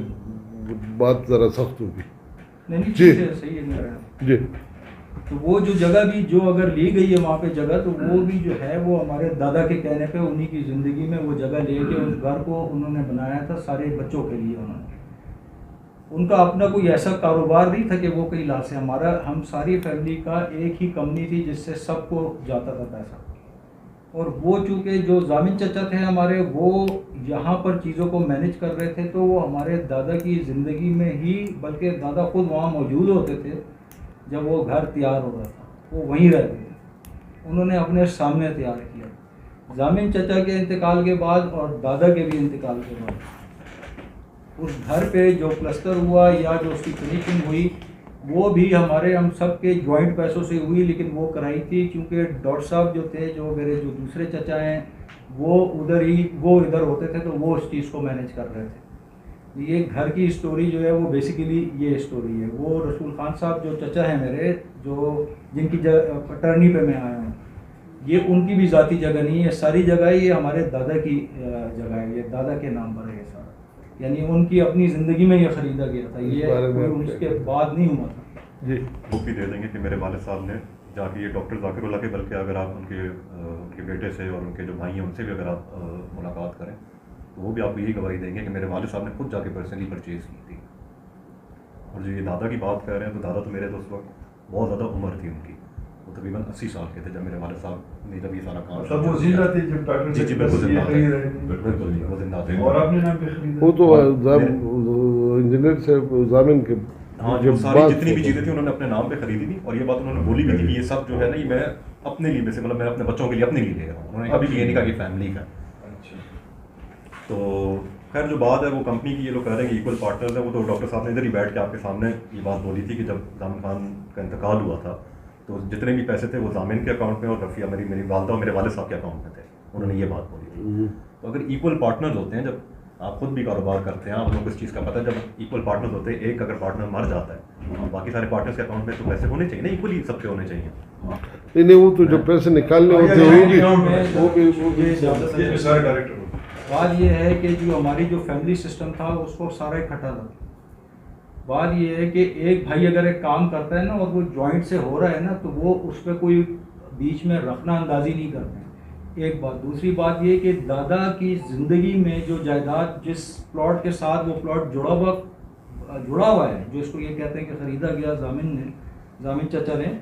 بات ذرا سخت ہوگی۔ جی جی، تو وہ جو جگہ بھی جو اگر لی گئی ہے وہاں پہ جگہ، تو وہ بھی جو ہے وہ ہمارے دادا کے کہنے پہ انہی کی زندگی میں وہ جگہ لے کے اس گھر کو انہوں نے بنایا تھا سارے بچوں کے لیے۔ انہوں نے، ان کا اپنا کوئی ایسا کاروبار نہیں تھا کہ وہ کہیں لا سے، ہم ساری فیملی کا ایک ہی کمپنی تھی جس سے سب کو جاتا تھا پیسہ۔ اور وہ چونکہ جو ضامن چچا تھے ہمارے، وہ یہاں پر چیزوں کو مینیج کر رہے تھے، تو وہ ہمارے دادا کی زندگی میں ہی، بلکہ دادا خود وہاں موجود ہوتے تھے جب وہ گھر تیار ہو رہا تھا، وہ وہیں رہتے تھے، انہوں نے اپنے سامنے تیار کیا۔ ضامن چچا کے انتقال کے بعد اور دادا کے بھی انتقال کے بعد اس گھر پہ جو پلسٹر ہوا یا جو اس کی فنیشنگ ہوئی، وہ بھی ہم سب کے جوائنٹ پیسوں سے ہوئی، لیکن وہ کرائی تھی کیونکہ ڈاکٹر صاحب جو تھے، جو میرے جو دوسرے چچا ہیں، وہ ادھر ہوتے تھے، تو وہ اس چیز کو مینیج کر رہے تھے۔ یہ گھر کی اسٹوری جو ہے وہ بیسیکلی یہ اسٹوری ہے۔ وہ رسول خان صاحب جو چچا ہیں میرے، جو جن کی پٹرنی پہ میں آیا ہوں، یہ ان کی بھی ذاتی جگہ نہیں ہے، ساری جگہ یہ ہمارے دادا کی جگہ ہے، یہ دادا کے نام پر ہے یہ سارا، یعنی ان کی اپنی زندگی میں یہ خریدا گیا تھا، یہ اس کے بعد نہیں ہوا تھا۔ جی، وہ بھی دے دیں گے کہ میرے والد صاحب نے جا کے، یہ ڈاکٹر ذاکر اللہ کے، بلکہ اگر آپ ان کے بیٹے سے اور ان کے جو بھائی ہیں ان سے بھی اگر آپ ملاقات کریں تو وہ بھی آپ کو یہی گواہی دیں گے کہ میرے والد صاحب نے خود جا کے پرسنلی پرچیز کی تھی۔ اور جو یہ دادا کی بات کر رہے ہیں، تو دادا تو میرے تو اس وقت بہت زیادہ عمر تھی ان کی، وہ تقریباً 80 سال کے تھے جب میرے والد صاحب نے جب یہ سارا کام سب وہ زندہ تھے جب ڈاکٹر جی بالکل زندہ تھے، بالکل جی وہ زندہ تھے۔ اور آپ نے نام پہ خریدا؟ وہ تو انجینئر سے ضامن کے، ہاں، جو ساری جتنی بھی چیزیں تھیں انہوں نے اپنے نام پہ خریدی تھی، اور یہ بات انہوں نے بولی بھی تھی کہ یہ سب جو ہے نا، یہ میں اپنے لیے میں سے، مطلب میں اپنے بچوں کے لیے اپنے لیے لے رہا ہوں، انہوں نے کبھی بھی یہ نہیں کہا کہ فیملی کا۔ تو خیر جو بات ہے وہ کمپنی کی، یہ لوگ کہہ رہے ہیں کہ ایکول پارٹنرز ہیں، وہ تو ڈاکٹر صاحب نے ادھر ہی بیٹھ کے آپ کے سامنے یہ بات بولی تھی کہ جب ضامن خان کا انتقال ہوا تھا تو جتنے بھی پیسے تھے وہ ضامن کے اکاؤنٹ میں اور رفیہ میری والدہ اور میرے والد صاحب کے اکاؤنٹ میں تھے، انہوں نے یہ بات بولی تھی۔ تو اگر ایکول پارٹنرز ہوتے ہیں، جب آپ خود بھی کاروبار کرتے ہیں، آپ لوگوں کو اس چیز کا پتہ ہے، جب ایکول پارٹنرز ہوتے ہیں، ایک اگر پارٹنر مر جاتا ہے، باقی سارے پارٹنرز کے اکاؤنٹ میں تو پیسے ہونے چاہیے نا، ایکولی سب کے ہونے چاہیے۔ نہیں، وہ تو جو پیسے نکالنے ہوتے ہیں وہ بھی سارے ڈائریکٹر۔ بات یہ ہے کہ جو ہماری جو فیملی سسٹم تھا اس کو سارا اکٹھا تھا۔ بات یہ ہے کہ ایک بھائی اگر ایک کام کرتا ہے نا اور وہ جوائنٹ سے ہو رہا ہے نا، تو وہ اس پہ کوئی بیچ میں رکھنا اندازی نہیں کرتے ہیں، ایک بات۔ دوسری بات یہ کہ دادا کی زندگی میں جو جائیداد جس پلاٹ کے ساتھ وہ پلاٹ جڑا ہوا ہے، جو اس کو یہ کہتے ہیں کہ خریدا گیا ضامن چچا نے،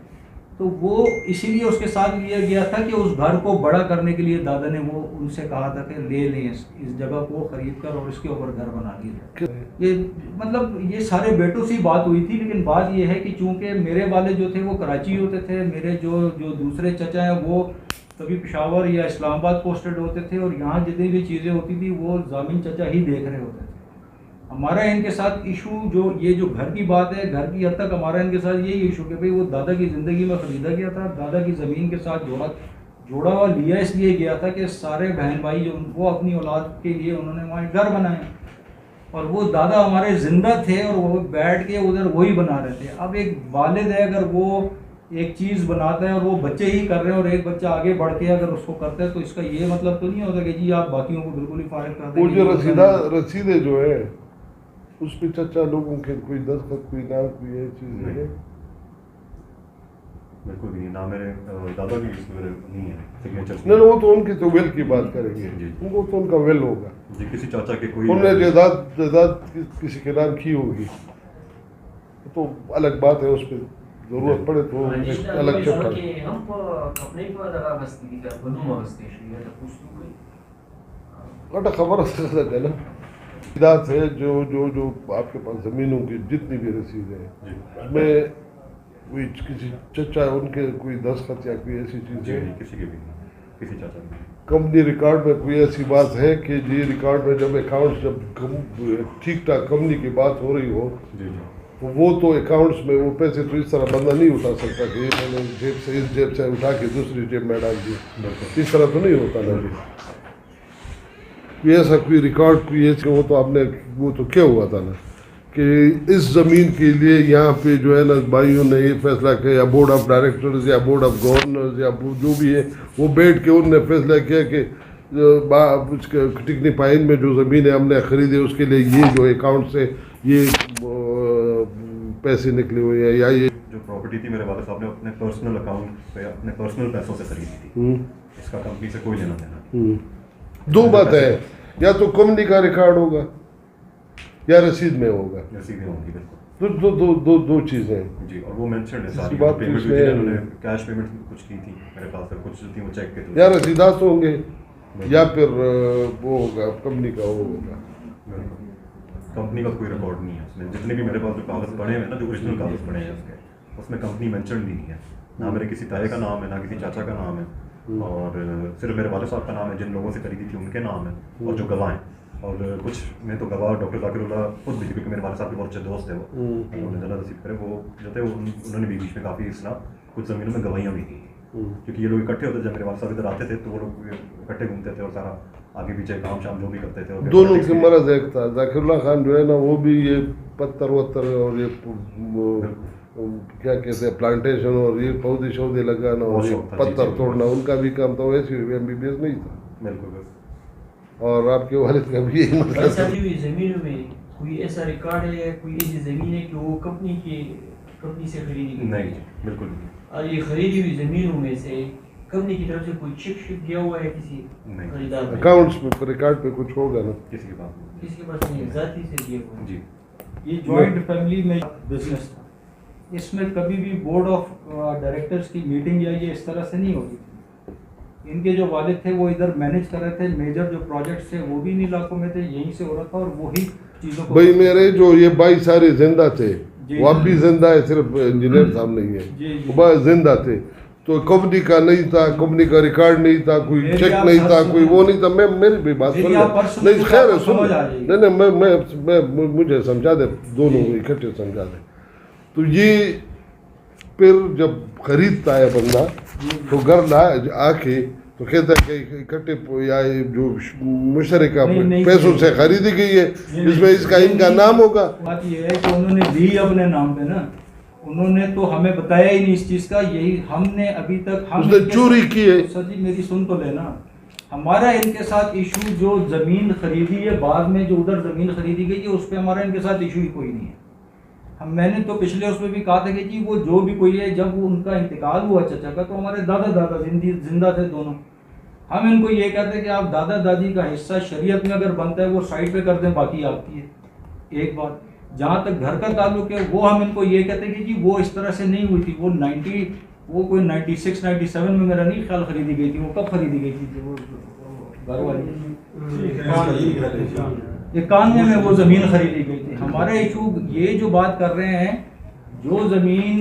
تو وہ اسی لیے اس کے ساتھ لیا گیا تھا کہ اس گھر کو بڑا کرنے کے لیے دادا نے وہ ان سے کہا تھا کہ لے لیں اس جگہ کو خرید کر اور اس کے اوپر گھر بنا لیا۔ یہ مطلب یہ سارے بیٹوں سے بات ہوئی تھی، لیکن بات یہ ہے کہ چونکہ میرے والد جو تھے وہ کراچی ہوتے تھے، میرے جو دوسرے چچا ہیں وہ کبھی پشاور یا اسلام آباد پوسٹڈ ہوتے تھے اور یہاں جتنی بھی چیزیں ہوتی تھی وہ ضامن چچا ہی دیکھ رہے ہوتے تھے. ہمارا ان کے ساتھ ایشو جو گھر کی بات ہے، گھر کی حد تک ہمارا ان کے ساتھ یہی ایشو کہ بھئی وہ دادا کی زندگی میں خریدا گیا تھا، دادا کی زمین کے ساتھ جوڑا ہوا لیا اس لیے گیا تھا کہ سارے بہن بھائی جو وہ اپنی اولاد کے لیے انہوں نے وہاں گھر بنائے، اور وہ دادا ہمارے زندہ تھے اور وہ بیٹھ کے ادھر وہی بنا رہے تھے. اب ایک والد ہے، اگر وہ ایک چیز بناتا ہے اور وہ بچے ہی کر رہے ہیں اور ایک بچہ آگے بڑھ کے اگر اس کو کرتا ہے تو اس کا یہ مطلب تو نہیں ہوتا کہ جی آپ باقیوں کو بالکل ہی فارغ کر دیں. وہ جو رسیدیں جو ہے اس پہ چچا لوگوں کے کوئی دستخط، کوئی نام، کوئی یہ چیز ہے؟ بالکل بھی نہیں. نام میرے دادا کی اس میں نہیں ہے سگنیچر. نہیں، وہ تو ان کی تو ویل کی بات کریں گے، وہ تو ان کا ویل ہوگا جی. کسی چاچا کے کوئی انہوں نے جائیداد کسی کے نام کی ہوگی تو الگ بات ہے، اس پہ ضرورت پڑے تو الگ چیک کریں. اٹھا خبر ہے نا جائیداد ہے جو آپ کے پاس زمینوں کی جتنی بھی رسید ہے اس میں کوئی کسی چچا ان کے کوئی دستخط یا کوئی ایسی چیز ہے؟ کسی کے بھی نہیں، کسی چاچا کے نہیں. کمپنی ریکارڈ میں کوئی ایسی بات ہے کہ جی ریکارڈ میں جب اکاؤنٹس جب ٹھیک ٹھاک کمپنی کی بات ہو رہی ہو تو وہ تو اکاؤنٹس میں وہ پیسے تو اس طرح بندہ نہیں اٹھا سکتا کہ یہ میں نے جیب سے اس جیب سے اٹھا کے دوسری جیب میں ڈال دی، اس طرح تو نہیں ہوتا نا جی. کوئی ایسا کوئی ریکارڈ کوئی ایسا وہ تو آپ نے وہ تو کیا ہوا تھا نا کہ اس زمین کے لیے یہاں پہ جو ہے نا بھائیوں نے یہ فیصلہ کیا، یا بورڈ آف ڈائریکٹرز یا بورڈ آف گورنرز یا جو بھی ہے وہ بیٹھ کے انہوں نے فیصلہ کیا کہ ٹکنی پائن میں جو زمینیں ہم نے خریدی اس کے لیے یہ جو اکاؤنٹ سے یہ پیسے نکلے ہوئے ہیں، یا یہ جو پراپرٹی تھی میرے والد صاحب نے اپنے پرسنل اکاؤنٹ پہ اپنے پرسنل پیسوں سے خریدی تھی. اس کا کمپنی سے کوئی لینا دینا. دو بات ہے، یا تو کمپنی کا ریکارڈ ہوگا یا رسید میں ہوگا. رسید میں ہوگی بالکل. دو چیزیں جی. اور وہ مینشنڈ ہے ساری بات پیمنٹ میں انہوں نے کیش پیمنٹ کچھ کی تھی میرے پاس، کچھ تھی وہ چیک کے یا رسیدات ہوں گے یا پھر وہ ہوگا کمپنی کا وہ ہوگا. کمپنی کا کوئی ریکارڈ نہیں ہے اس میں. جتنے بھی میرے پاس جو کاغذ پڑے ہیں نا، جو اوریجنل کاغذ پڑے ہیں اس میں کمپنی مینشنڈ بھی نہیں ہے. نہ میرے کسی تائے کا نام ہے، نہ کسی چاچا کا نام ہے، اور صرف میرے والد صاحب کا نام ہے. جن لوگوں سے خریدی تھی ان کے نام ہے اور جو گواہ ہیں. اور کچھ میں تو گواہ ڈاکٹر ذاکر اللہ خود بھی، کیونکہ میرے والد صاحب کے بہت اچھے دوست ہیں، وہ انہوں نے زیادہ نصیب کرے. وہ جو تھے انہوں نے بھی بیچ میں کافی اصلاح کچھ زمینوں میں گواہیاں بھی دی، کیونکہ یہ لوگ اکٹھے ہوتے. جب میرے والد صاحب ادھر آتے تھے تو وہ لوگ اکٹھے گھومتے تھے اور سارا آگے پیچھے کام شام جو بھی کرتے تھے. دونوں کی مرض ایک تھا. ذاکر اللہ خان جو ہے نا وہ بھی یہ پتھر وتر اور یہ کیا کہتے ہیں پلانٹیشن اور یہ پودے شودے لگانا اور یہ پتھر توڑنا ان کا بھی کام تھا. ویسے MBBS نہیں تھا. بالکل. اور آپ کے والد کا بھی یہی مسئلہ تھا. زمینوں میں کوئی ایسا ریکارڈ ہے، کوئی ایسی زمین ہے کہ وہ کمپنی سے خریدی گئی؟ نہیں بالکل نہیں. اور یہ خریدی ہوئی زمینوں میں سے کمپنی کی طرف سے کوئی چیک دیا ہوا ہے کسی خریدار؟ اکاؤنٹس میں ریکارڈ پہ کچھ ہوگا نا، کسی کے پاس کسی کے پاس نہیں، ذاتی سے دیا ہوا. جی. یہ جوائنٹ فیملی میں بزنس تھا. اس میں کبھی بھی بورڈ آف ڈائریکٹرز کی میٹنگ یا یہ اس طرح سے نہیں ہوتی تھی. ان کے جو والد تھے وہ ادھر مینیج کر رہے تھے. میجر جو پروجیکٹس تھے وہ بھی ان علاقوں میں تھے، یہیں سے ہو رہا تھا اور وہی چیزوں کو بھائی میرے جو یہ بھائی سارے زندہ تھے، وہ اب بھی زندہ ہے، صرف انجینئر صاحب نہیں ہے، وہ زندہ تھے. تو کمپنی کا نہیں تھا، کمپنی کا ریکارڈ نہیں تھا، کوئی چیک نہیں تھا، کوئی وہ نہیں تھا. میں میری بھی بات سن لیں. نہیں خیر ہے، سن نہیں میں مجھے سمجھا دے، دونوں اکٹھے سمجھا دیں. تو یہ پھر جب خریدتا ہے بندہ تو گھر آ کے تو کہتا ہے کہ اکٹھے یا جو مشترکہ پیسوں سے خریدی گئی ہے، اس میں اس کا ان کا نام ہوگا. بات یہ ہے کہ انہوں نے دی اپنے نام پہ نا، انہوں نے تو ہمیں بتایا ہی نہیں اس چیز کا. یہی ہم نے ابھی تک اس نے چوری کی ہے. سر جی میری سن تو لینا. ہمارا ان کے ساتھ ایشو جو زمین خریدی ہے بعد میں جو ادھر زمین خریدی گئی ہے اس پہ ہمارا ان کے ساتھ ایشو ہی کوئی نہیں ہے. میں نے تو پچھلے اس میں بھی کہا تھا کہ جی وہ جو بھی کوئی ہے، جب وہ ان کا انتقال ہوا چچا کا تو ہمارے دادا زندہ تھے دونوں. ہم ان کو یہ کہتے ہیں کہ آپ دادا دادی کا حصہ شریعت میں اگر بنتا ہے وہ سائڈ پہ کر دیں، باقی آپ کی ہے. ایک بات جہاں تک گھر کا تعلق ہے وہ ہم ان کو یہ کہتے ہیں کہ جی وہ اس طرح سے نہیں ہوئی تھی. وہ کوئی 96 97 میں میرا نہیں خیال خریدی گئی تھی. وہ کب خریدی گئی تھی؟ وہ گھر والی 91 میں وہ زمین خریدی گئی تھی. ہمارا ایشو یہ جو بات کر رہے ہیں، جو زمین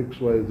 XYZ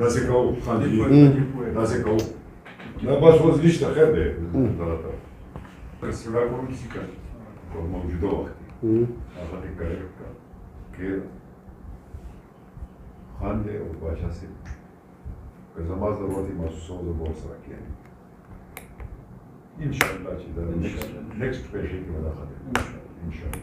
Nasıl kavu? Nasıl kavu? Na baš različna hebe. Представляю политика, ko mevcudovah. Ahadi kareka. Ki Hande o başası. Kazamaz da vati mahsus oldu borsa ki. İnşallah çiğdem. Next peşin ki bana hadi. İnşallah.